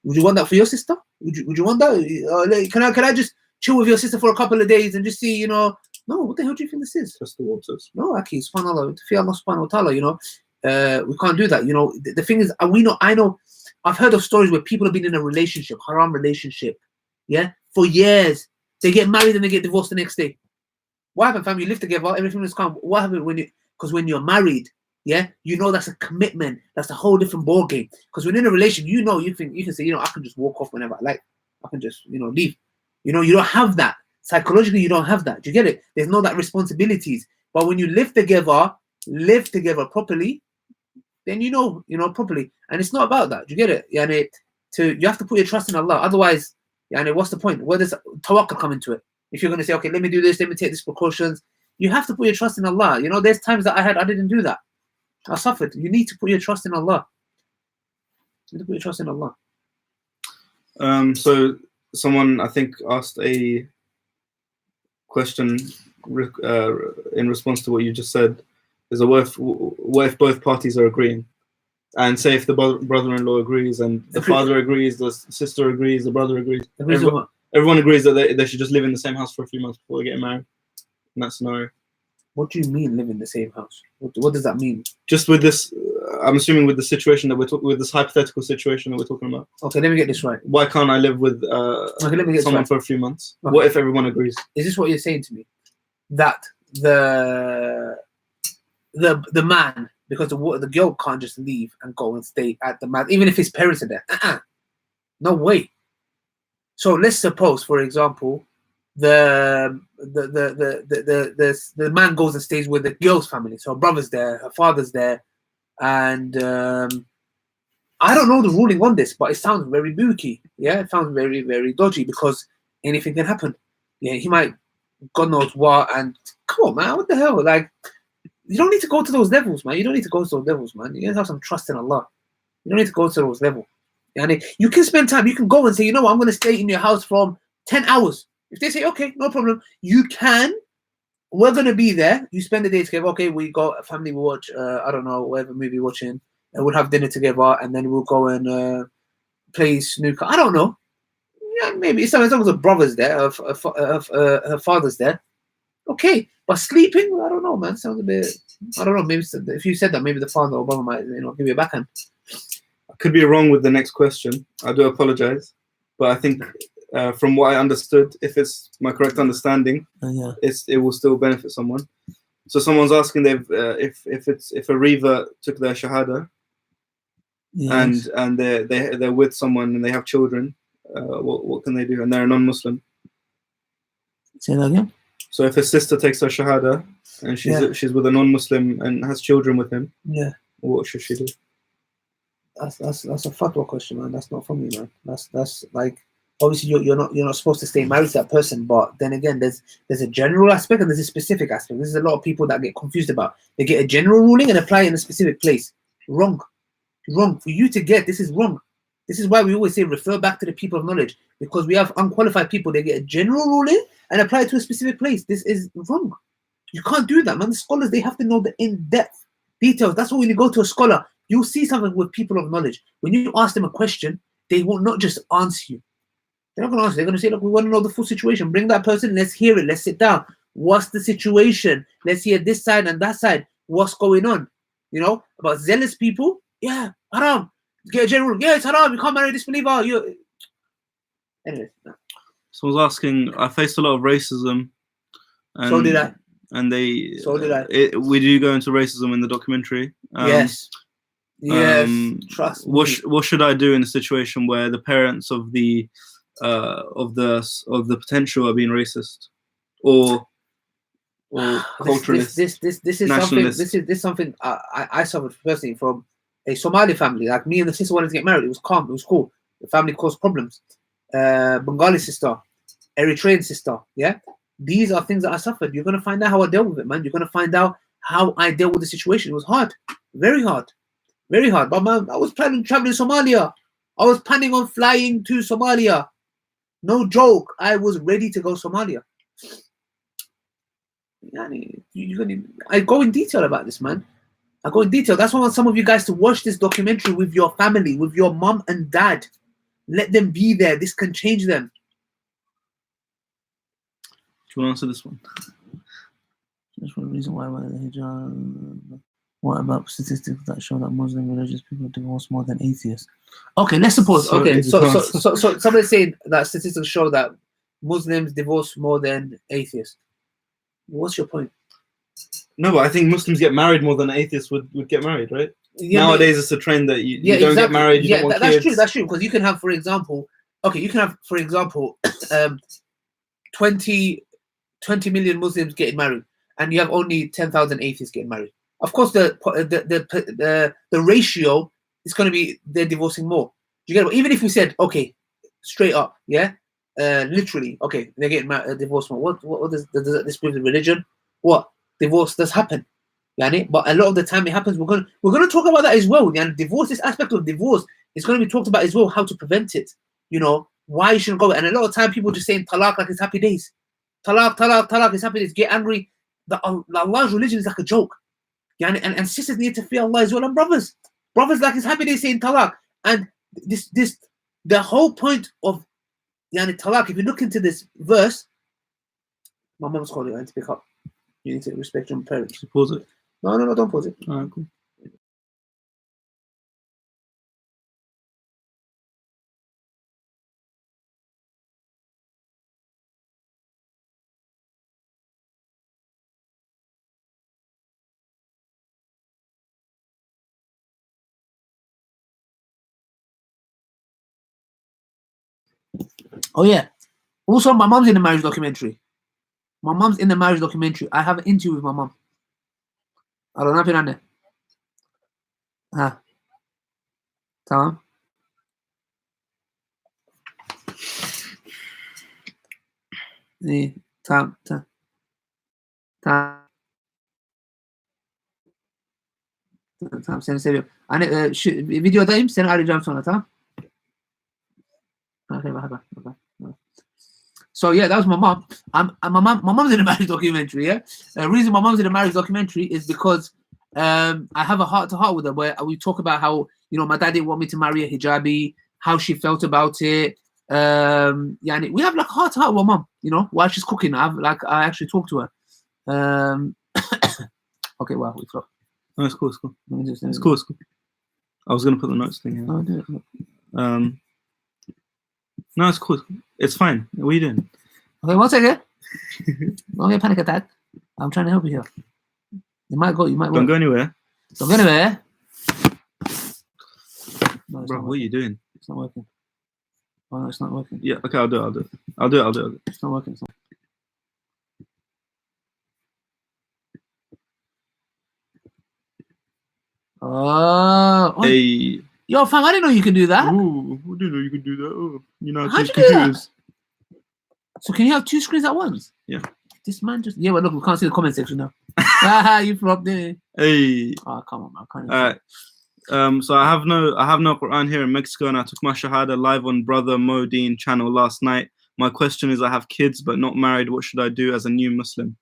Would you want that for your sister? Would you want that? Can I just chill with your sister for a couple of days and just see, you know. No, what the hell do you think this is? Just the waters. No, Aki, subhanAllah, fear Allah subhanahu wa ta'ala, you know. We can't do that. You know, the thing is, I know, I've heard of stories where people have been in a relationship, haram relationship, yeah, for years. They get married and they get divorced the next day. What happened, fam? You live together, everything was calm. What happened because when you're married, yeah, you know that's a commitment. That's a whole different ball game. Because when in a relation, you know, you can say, you know, I can just walk off whenever I like. I can just, you know, leave. You know, you don't have that. Psychologically, you don't have that. Do you get it? There's no that responsibilities. But when you live together properly, then you know properly. And it's not about that. Do you get it? Yani, you have to put your trust in Allah. Otherwise, yani, what's the point? Where does tawakkul come into it? If you're going to say, okay, let me do this, let me take these precautions, you have to put your trust in Allah. You know, there's times that I didn't do that. I suffered. You need to put your trust in Allah. You need to put your trust in Allah. So someone, I think, asked a question in response to what you just said. Is what if both parties are agreeing? And say if the brother-in-law agrees and the father agrees, the sister agrees, the brother agrees. Everyone agrees that they should just live in the same house for a few months before they get married. In that scenario. What do you mean live in the same house? What does that mean? Just with this, I'm assuming with the situation that we're talking, with this hypothetical situation that we're talking about. Okay, let me get this right. Why can't I live with someone for a few months? Okay. What if everyone agrees? Is this what you're saying to me? That the man, because the girl can't just leave and go and stay at the man, even if his parents are there. No way. So let's suppose, for example, the man goes and stays with the girl's family. So her brother's there, her father's there, and I don't know the ruling on this, but it sounds very booky. Yeah, it sounds very, very dodgy because anything can happen. Yeah, he might, God knows what, and come on, man, what the hell? Like, you don't need to go to those levels, man. You don't need to go to those levels, man. You need to have some trust in Allah. You don't need to go to those levels. And you can spend time. You can go and say, you know what, I'm going to stay in your house from 10 hours. If they say, okay, no problem, you can. We're going to be there. You spend the day together. Okay, we got a family, we watch, I don't know, whatever movie we're watching. And we'll have dinner together. And then we'll go and play snooker. I don't know. Yeah, maybe. As long as the brother's there, her father's there. Okay. But sleeping, I don't know, man. Sounds a bit, I don't know. Maybe if you said that, maybe the father or brother might, give you a backhand. I could be wrong with the next question. I do apologize. But I think from what I understood, if it's my correct understanding, it will still benefit someone. So someone's asking if a revert took their shahada, yes, and they're with someone and they have children, what can they do? And they're a non-Muslim. Say that again. So if a sister takes her shahada and she's with a non-Muslim and has children with him, what should she do? That's a fatwa question, man. That's not for me, man. That's like, obviously you're not supposed to stay married to that person, but then again, there's a general aspect and there's a specific aspect. This is a lot of people that get confused about. They get a general ruling and apply it in a specific place. Wrong. For you to get this is wrong. This is why we always say refer back to the people of knowledge, because we have unqualified people. They get a general ruling and apply it to a specific place. This is wrong. You can't do that, man. The scholars, they have to know the in-depth details. That's why when you go to a scholar, you'll see something with people of knowledge. When you ask them a question, they will not just answer you. They're not going to answer. They're going to say, look, we want to know the full situation. Bring that person. Let's hear it. Let's sit down. What's the situation? Let's hear this side and that side. What's going on? About zealous people. Yeah, haram. Get a general. Yeah, it's haram. You can't marry a disbeliever. Anyway. No. Someone's asking, I faced a lot of racism. And, so did I. And they. So did I. We do go into racism in the documentary. Yes. Yes. Trust me. What should I do in a situation where the parents of the potential are being racist or culturalist? This is something I suffered personally from a Somali family. Like, me and the sister wanted to get married. It was calm. It was cool. The family caused problems. Bengali sister, Eritrean sister. Yeah, these are things that I suffered. You're gonna find out how I dealt with it, man. You're gonna find out how I dealt with the situation. It was hard, very hard, very hard. But man, I was planning on traveling to Somalia. I was planning on flying to Somalia. No joke. I was ready to go Somalia. I go in detail about this, man. I go in detail. That's why I want some of you guys to watch this documentary with your family, with your mom and dad. Let them be there. This can change them. you want to answer this one? That's one reason why the hijab. What about statistics that show that Muslim religious people divorce more than atheists? Okay, let's suppose. Okay, so somebody's saying that statistics show that Muslims divorce more than atheists. What's your point? No, but I think Muslims get married more than atheists would get married, right? Yeah, nowadays it's a trend that you don't exactly. get married, you don't want that's kids. true, that's true. Because you can have, for example, 20 million Muslims getting married, and you have only 10,000 atheists getting married. Of course, the ratio is going to be they're divorcing more. Do you get it? Even if we said, okay, straight up, yeah, literally, okay, they're getting divorced more. What does this prove? The religion? What divorce does happen? Yani? But a lot of the time it happens. We're gonna talk about that as well. Yani? Divorce, this aspect of divorce is going to be talked about as well. How to prevent it? You know, why you shouldn't go. And a lot of time people just saying talaq like it's happy days. Talaq is happy days. Get angry. Allah's religion is like a joke. Yani? And sisters need to fear Allah as well. And brothers like it's happy days saying talaq. And this the whole point of yani talaq. If you look into this verse, my mom's calling. I need to pick up. You need to respect your parents. Pause it. No, don't pause it. All right, cool. Oh yeah. Also, my mom's in the marriage documentary. I have an interview with my mom. I don't know if you're Salam. Video دايم سنة على جام سنة تمام. So yeah, that was my mom. My mom's in a marriage documentary. Yeah, the reason my mom's in a marriage documentary is because I have a heart-to-heart with her where we talk about how, you know, my dad didn't want me to marry a hijabi, how she felt about it. Yeah, we have like heart-to-heart with mom. You know, while she's cooking, I actually talk to her. Okay, wow, we flopped. No, it's cool. It's cool. I was gonna put the notes thing in. Oh, do it. No, it's cool. It's fine. What are you doing? Okay, 1 second. Don't get a panic attack. I'm trying to help you here. You might go. Don't go anywhere. Don't go anywhere. No, bro, what are you doing? It's not working. Oh no, it's not working. Yeah. Okay, I'll do it. It's not working. Oh. Hey. Yo, fam, I didn't know you could do that. Ooh, I didn't know you could do that. Oh, you know, how'd you do that? So can you have 2 screens at once? Yeah. This man just... Yeah, but look, we can't see the comment section now. You flopped it. Hey. Oh, come on, man. Can't so I have no Quran here in Mexico, and I took my Shahada live on Brother Modine channel last night. My question is, I have kids but not married. What should I do as a new Muslim?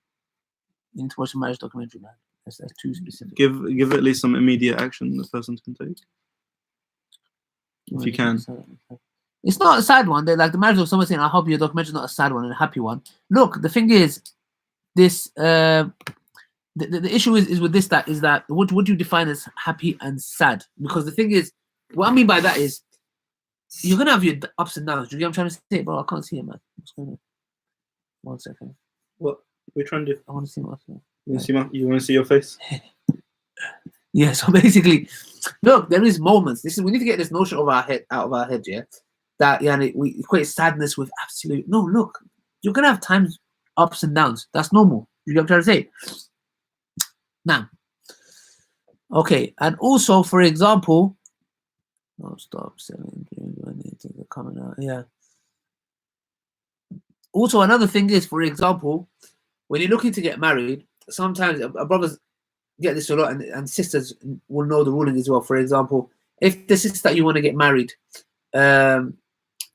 You need to watch a marriage documentary, man. That's too specific. Give at least some immediate action the person can take. If you can. It's not a sad one. They're like the marriage of someone saying, I hope your documentary is not a sad one and a happy one. Look, the thing is, this the issue is with this, that what do you define as happy and sad? Because the thing is, what I mean by that is you're gonna have your ups and downs. Do you get what I'm trying to say? Bro, I can't see it, man. What's going on? 1 second. What we're trying to do? I want to see my face. You want to see your face? Yeah, so basically, look, there is moments. We need to get this notion out of our head, yeah. That we equate sadness with absolute. No, look, you're gonna have times ups and downs. That's normal. You get what I'm trying to say? Now, okay, and also, for example, stop selling. Coming out, yeah. Also, another thing is, for example, when you're looking to get married, sometimes brothers get this a lot, and sisters will know the ruling as well. For example, if the sister that you want to get married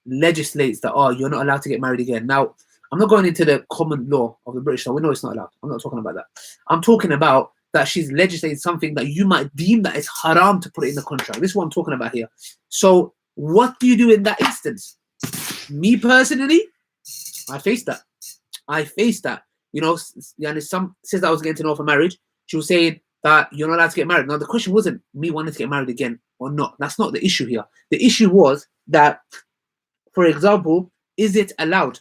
legislates that, oh, you're not allowed to get married again. Now, I'm not going into the common law of the British law. We know it's not allowed. I'm not talking about that. I'm talking about that she's legislated something that you might deem that it's haram to put it in the contract. This is what I'm talking about here. So what do you do in that instance? Me personally, I face that. I faced that. You know, and some sisters I was getting to know for marriage, she was saying that you're not allowed to get married. Now, the question wasn't me wanting to get married again or not. That's not the issue here. The issue was that, for example, is it allowed?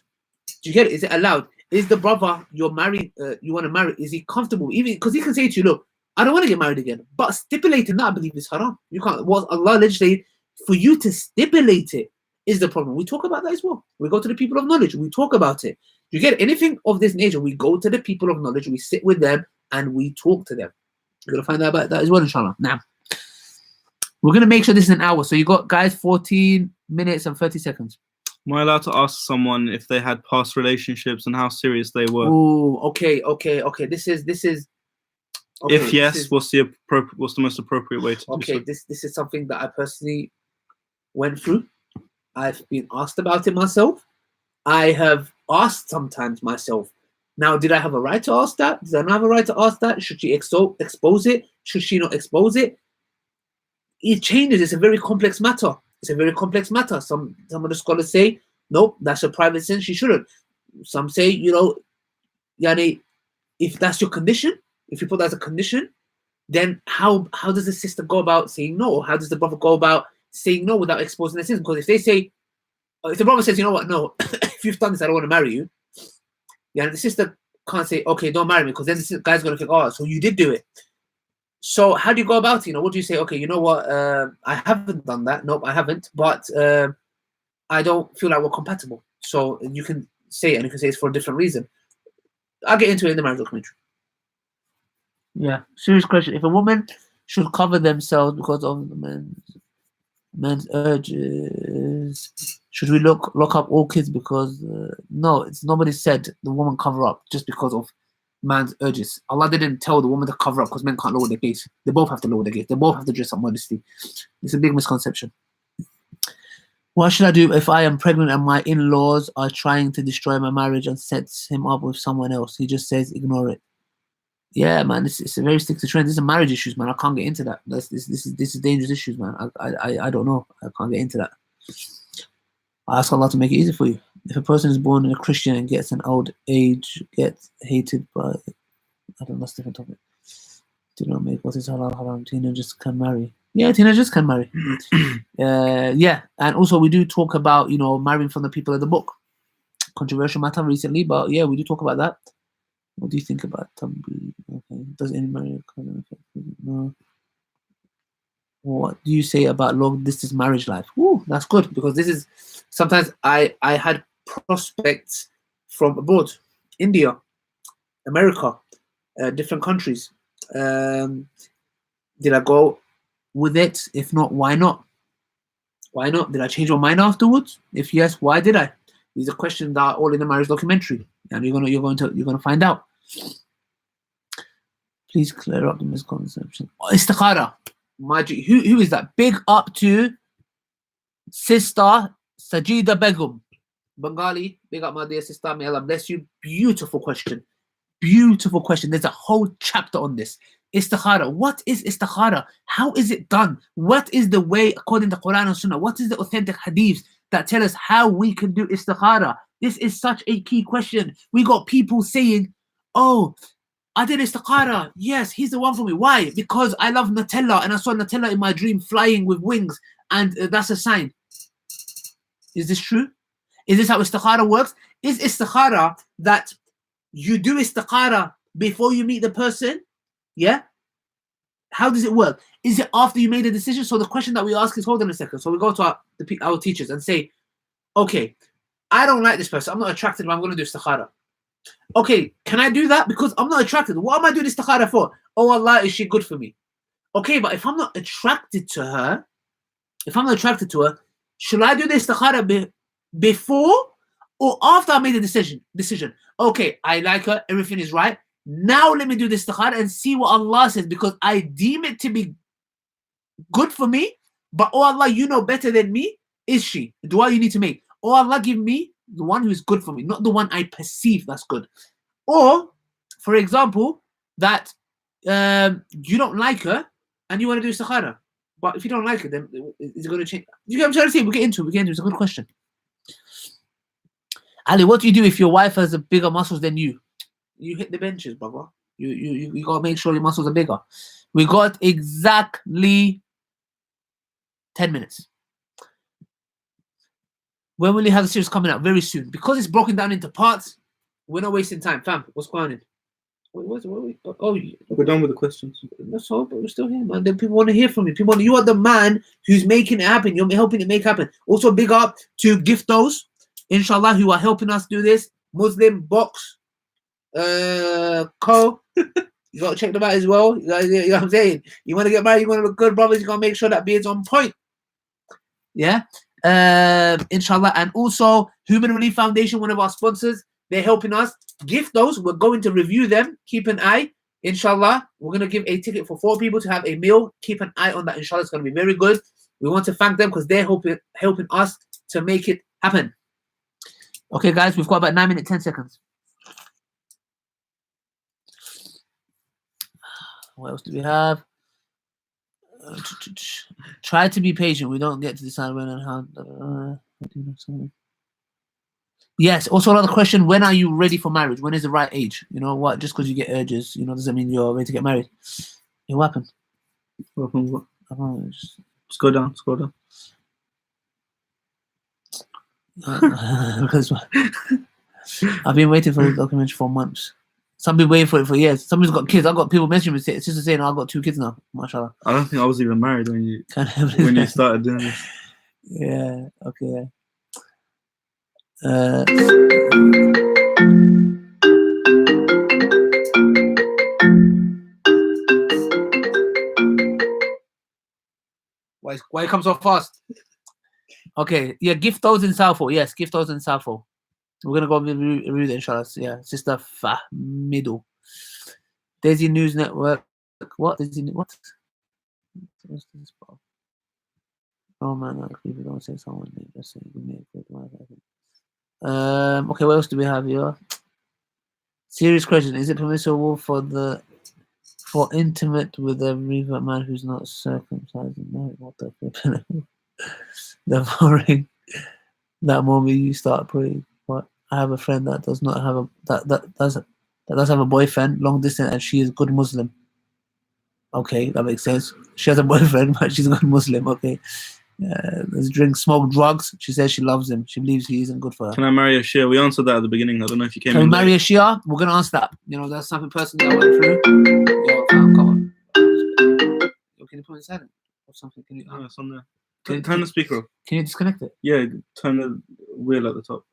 Do you get it? Is it allowed? Is the brother you're married, you want to marry, is he comfortable? Even because he can say to you, look, I don't want to get married again. But stipulating that, I believe, is haram. You can't. What Allah legislated for you to stipulate it is the problem. We talk about that as well. We go to the people of knowledge. We talk about it. You get anything of this nature, we go to the people of knowledge. We sit with them and we talk to them. You're gonna find out about that as well, inshallah. Now, we're gonna make sure this is an hour. So you got, guys, 14 minutes and 30 seconds. Am I allowed to ask someone if they had past relationships and how serious they were? Oh, okay. This is. Okay, if yes, what's the most appropriate way to do so? This is something that I personally went through. I've been asked about it myself. I have asked sometimes myself. Now, did I have a right to ask that? Did I not have a right to ask that? Should she expose it? Should she not expose it? It changes. It's a very complex matter. It's a very complex matter. Some of the scholars say, nope, that's a private sin. She shouldn't. Some say, you know, yani, if that's your condition, if you put that as a condition, then how does the sister go about saying no? Or how does the brother go about saying no without exposing their sins? Because if they say, if the brother says, you know what, no, if you've done this, I don't want to marry you. Yeah, the sister can't say, okay, don't marry me, because then this guy's going to think, oh, so you did do it. So how do you go about it? You know, what do you say? Okay, you know what, I haven't done that. Nope, I haven't. But I don't feel like we're compatible. So you can say it, and you can say it's for a different reason. I'll get into it in the marriage documentary. Yeah, serious question. If a woman should cover themselves because of men's urges, should we lock up all kids? Because no, it's nobody said the woman cover up just because of man's urges. Allah didn't tell the woman to cover up because men can't lower their gaze. They both have to lower their gaze. They both have to dress up modestly. It's a big misconception. What should I do if I am pregnant and my in-laws are trying to destroy my marriage and sets him up with someone else? He just says ignore it. Yeah, man, it's a very stick to trend. This is marriage issues, man. I can't get into that. This is dangerous issues, man. I don't know. I can't get into that. I ask Allah to make it easy for you. If a person is born a Christian and gets an old age, gets hated by, I don't know, that's a different topic. Do not make what is halal haram. Teenagers can marry. Yeah, teenagers can marry. Yeah, and also we do talk about, you know, marrying from the people of the book. Controversial matter recently, but yeah, we do talk about that. What do you think about Tabbi? Okay. Does any marriage affect? No. What do you say about long distance marriage life? Ooh, that's good, because this is sometimes I had prospects from abroad, India, America, different countries. Did I go with it? If not, why not? Why not? Did I change my mind afterwards? If yes, why did I? These are questions that are all in the marriage documentary, and you're gonna find out. Please clear up the misconception. Istikhara. Who is that? Big up to Sister Sajida Begum. Bengali, big up my dear sister. May Allah bless you. Beautiful question. Beautiful question. There's a whole chapter on this. Istikhara. What is istikhara? How is it done? What is the way according to Quran and Sunnah? What is the authentic hadiths that tell us how we can do istikhara? This is such a key question. We got people saying, oh, I did istikhara. Yes, he's the one for me. Why? Because I love Nutella and I saw Nutella in my dream flying with wings, and that's a sign. Is this true? Is this how istikhara works? Is istikhara that you do istikhara before you meet the person? Yeah? How does it work? Is it after you made a decision? So the question that we ask is, hold on a second. So we go to our teachers and say, okay, I don't like this person. I'm not attracted, but I'm going to do istikhara. Okay, can I do that? Because I'm not attracted. What am I doing istikhara for? Oh Allah, is she good for me? Okay, but if I'm not attracted to her, should I do the istikhara before or after I made the decision? Okay, I like her, everything is right. Now let me do the istikhara and see what Allah says, because I deem it to be good for me. But oh Allah, you know better than me. Is she? The dua you need to make. Oh Allah, give me the one who is good for me, not the one I perceive that's good. Or, for example, that you don't like her and you want to do istikhara. But if you don't like her, then is it going to change? You get what I'm trying to say? We get into it. It's a good question. Ali, what do you do if your wife has a bigger muscles than you? You hit the benches, brother. You gotta make sure your muscles are bigger. We got exactly 10 minutes. When will you have the series coming out? Very soon. Because it's broken down into parts, we're not wasting time. Fam, what's going on? We're done with the questions. That's all, but we're still here, man. Then people want to hear from you. You are the man who's making it happen. You're helping it make happen. Also, big up to Giftos, inshallah, who are helping us do this. Muslim Box Co. You got to check them out as well. You know what I'm saying? You want to get married, you want to look good, brothers, you got to make sure that beard's on point. Yeah. Inshallah. And also, Human Relief Foundation, one of our sponsors, they're helping us. Giftos, we're going to review them. Keep an eye. Inshallah, we're going to give a ticket for 4 people to have a meal. Keep an eye on that. Inshallah, it's going to be very good. We want to thank them because they're helping us to make it happen. Okay, guys, we've got about 9 minutes, 10 seconds. What else do we have? Try to be patient. We don't get to decide when and how. Yes. Also, another question: when are you ready for marriage? When is the right age? You know what? Just because you get urges, doesn't mean you're ready to get married. What happened? Just go down. Scroll down. Because I've been waiting for this documentary for months. Some been waiting for it for years. Somebody's got kids. I've got people messaging me, sister saying, "I've got 2 kids now." Mashallah. I don't think I was even married when you started doing this. Yeah. Okay. Why it comes so fast? Okay. Yeah. Giftos in Southall. Yes. Giftos in Southall. We're gonna go review the inshallah. Yeah, Sister Fahmido. Daisy News Network. What? Daisy what? What's this part? Oh man, people don't say someone name. Just say okay, what else do we have here? Serious question: is it permissible for intimate with a revert man who's not circumcised? No, what the flip? The boring. That moment you start praying. What? I have a friend that does not have that does have a boyfriend, long distance, and she is a good Muslim. Okay, that makes sense. She has a boyfriend, but she's a good Muslim. Okay. Let's drink, smoke drugs. She says she loves him. She believes he isn't good for her. Can I marry a Shia? We answered that at the beginning. I don't know if you came in. Can we marry a Shia? We're going to answer that. That's something personally I went through. Yo, come on. Can you put it in silent? Or something? Can you? No, it's on there. Turn the speaker off. Can you disconnect it? Yeah, turn the wheel at the top.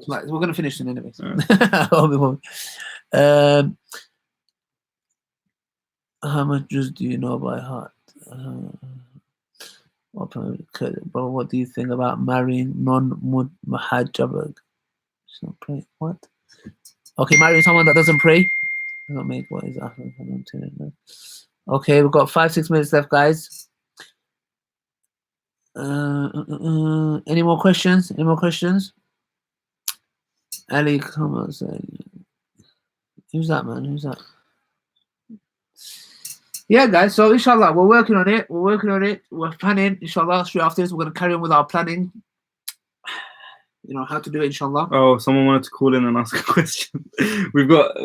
We're going to finish soon anyways. Right. How much juz do you know by heart? What do you think about marrying non-muhajjab? What? Okay, marrying someone that doesn't pray. I don't make what is after. Okay, we've got 5-6 minutes left, guys. Any more questions? Ali, come on, say. Who's that, man? Who's that? Yeah, guys. So, inshallah, we're working on it. We're planning, inshallah. Straight after this, we're going to carry on with our planning. How to do it, inshallah. Oh, someone wanted to call in and ask a question. We've got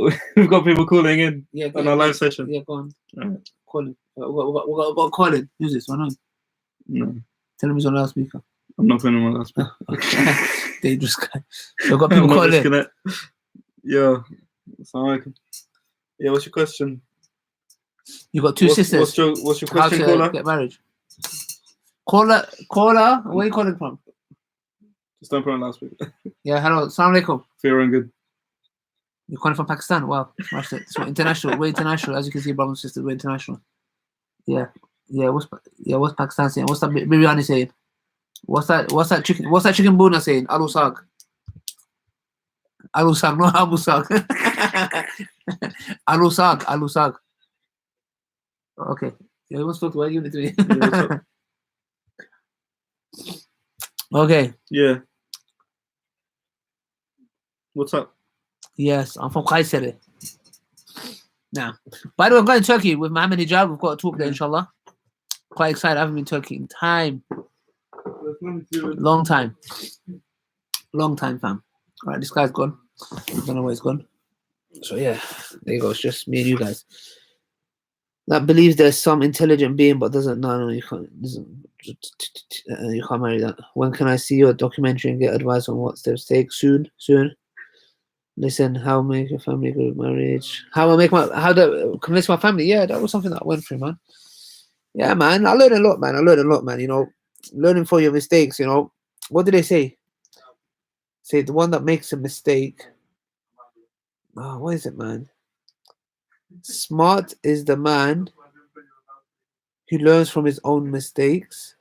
people calling in on our live session. Yeah, go on. Right. Call in. We've got call in. Who's this? No. Tell him he's on loudspeaker. I'm not putting him on loudspeaker. Dangerous guy. We've got people calling in. Yeah. Salam alaikum. Yeah, what's your question? You got 2 sisters. What's your question, caller? Get married. Caller. Where are you calling from? Just don't put on loudspeaker. Yeah, hello. Salam alaikum. Fear and good. You're calling from Pakistan? Wow. That's it. So international. We're international. As you can see, brothers and sisters, we're international. Yeah. What's Pakistan saying? What's that biryani saying? What's that chicken? What's that chicken boona saying? Alu sag. Alu sag, no Abu sag. Alu sag. Okay. Yeah, he wants to talk to why you give it to me. Okay. Yeah. What's up? Yes, I'm from Kayseri. Now, by the way, I'm going to Turkey with Mohammed Hijab. We've got a talk there, inshallah. Quite excited. I haven't been to Turkey in time. Long time. Long time, fam. All right, this guy's gone. I don't know where he's gone. So yeah, there you go. It's just me and you guys. That believes there's some intelligent being, but doesn't. No, you can't. You can't marry that. When can I see your documentary and get advice on what steps take? Soon. Listen, how make a family good marriage? How to convince my family? Yeah, that was something that I went through, man. Yeah, man. I learned a lot, man. You know, learning from your mistakes. You know, what did they say? Say the one that makes a mistake. Oh, what is it, man? Smart is the man who learns from his own mistakes.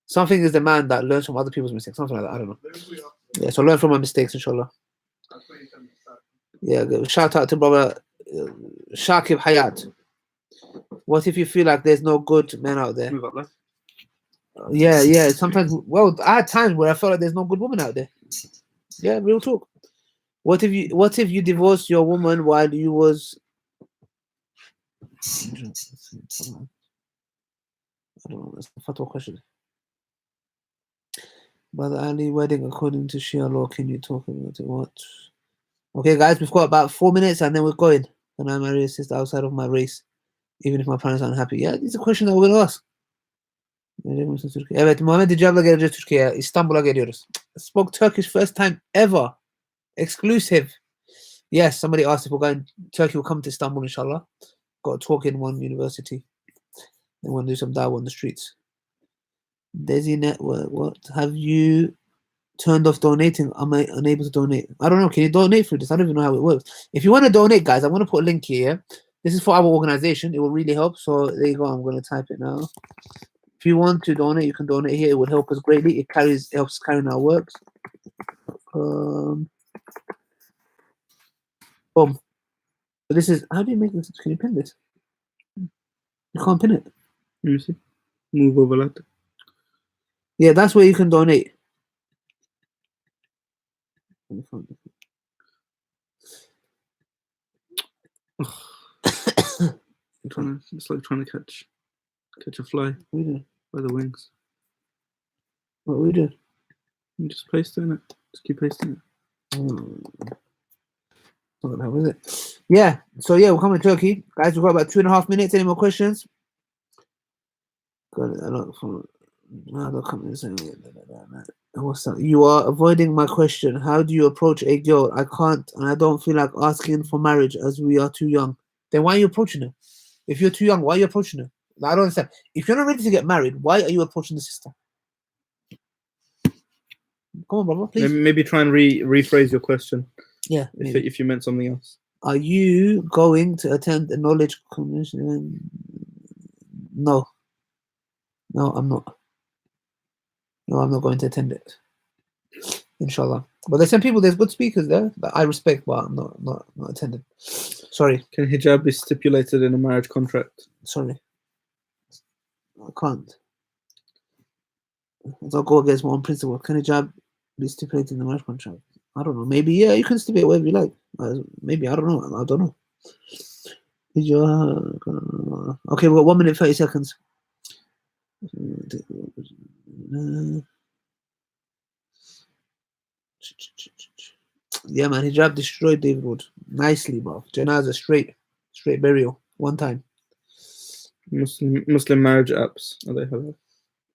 Something is the man that learns from other people's mistakes. Something like that. I don't know. Yeah, so learn from my mistakes, inshallah. Yeah, shout out to brother Shakib Hayat. What if you feel like there's no good men out there? Yeah. Sometimes, well, I had times where I felt like there's no good woman out there. Yeah, real talk. What if you divorced your woman while you was? I don't know. That's a fatwa question. Brother Ali, wedding according to Shia law. Can you talk about it? What? Okay, guys, we've got about 4 minutes and then we're going. Can I marry a sister outside of my race, even if my parents aren't happy? Yeah, these are questions that we're going to ask. Evet, Muhammed Dicab'la geleceğiz Türkiye'ye. İstanbul'a geliyoruz. Spoke Turkish first time ever. Exclusive. Yes, somebody asked if we're going Turkey will come to Istanbul, inshallah. Got a talk in one university. They want to do some dawah on the streets. Desi Network, what? Have you turned off donating? Am I unable to donate? I don't know. Can you donate through this? I don't even know how it works. If you want to donate, guys, I'm going to put a link here. This is for our organization. It will really help. So there you go. I'm going to type it now. If you want to donate, you can donate here. It would help us greatly. It helps carrying our works. Boom. So this is, how do you make this? Can you pin this? You can't pin it. Let me see. Move over that. Yeah, that's where you can donate. It's like trying to catch a fly by the wings. What we do? You just pasting it. Just keep pasting it. How is it? Yeah. So yeah, we're coming to Turkey, guys. We've got about 2.5 minutes. Any more questions? Got it. What's that? You are avoiding my question. How do you approach a girl? I can't, and I don't feel like asking for marriage as we are too young. Then why are you approaching her? If you're too young, why are you approaching her? I don't understand. If you're not ready to get married, why are you approaching the sister? Come on, brother, please. Maybe try and rephrase your question. Yeah. If you meant something else. Are you going to attend a knowledge commission? No. No, I'm not. No, I'm not going to attend it. Inshallah. But there's some people, there's good speakers there that I respect, but I'm not attending. Sorry. Can hijab be stipulated in a marriage contract? Sorry. I can't. I'll go against my own principle. Can hijab be stipulated in the marriage contract? I don't know. Maybe, yeah, you can stipulate whatever you like. Maybe, I don't know. I don't know. Okay, we've got 1 minute, 30 seconds. Yeah, man, hijab destroyed David Wood. Nicely, bro. Janazah, straight burial. One time. Muslim marriage apps. Are they halal?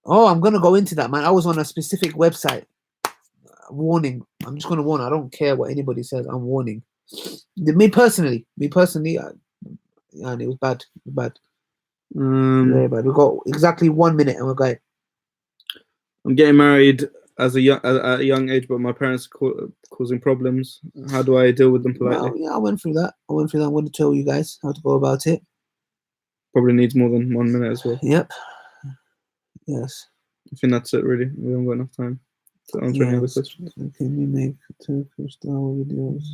Oh, I'm going to go into that, man. I was on a specific website. Warning. I'm just going to warn. I don't care what anybody says. I'm warning. Me personally, and it was bad. Very bad. We've got exactly 1 minute and we're going. I'm getting married at a young age, but my parents are causing problems. How do I deal with them politely? Well, yeah, I went through that. I'm going to tell you guys how to go about it. Probably needs more than 1 minute as well. Yep. Yes. I think that's it, really. We haven't got enough time to answer any other questions. Can you make Turkish style videos?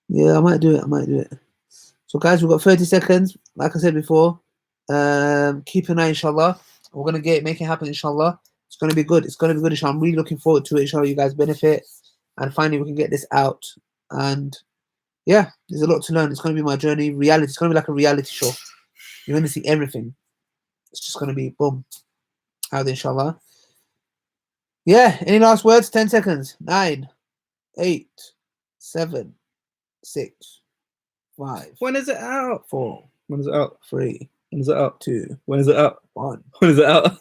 Yeah, I might do it. So, guys, we've got 30 seconds. Like I said before, keep an eye, inshallah. We're going to make it happen, inshallah. It's going to be good. Inshallah. I'm really looking forward to it. Inshallah, you guys benefit. And finally, we can get this out. And, yeah, there's a lot to learn. It's going to be my journey. Reality. It's going to be like a reality show. You're going to see everything. It's just going to be, boom, out there, inshallah. Yeah. Any last words? 10 seconds. 9, 8, 7, 6, 5. When is it out? 4. When is it out? 3. When is it out? 2. When is it out? 1. When is it out?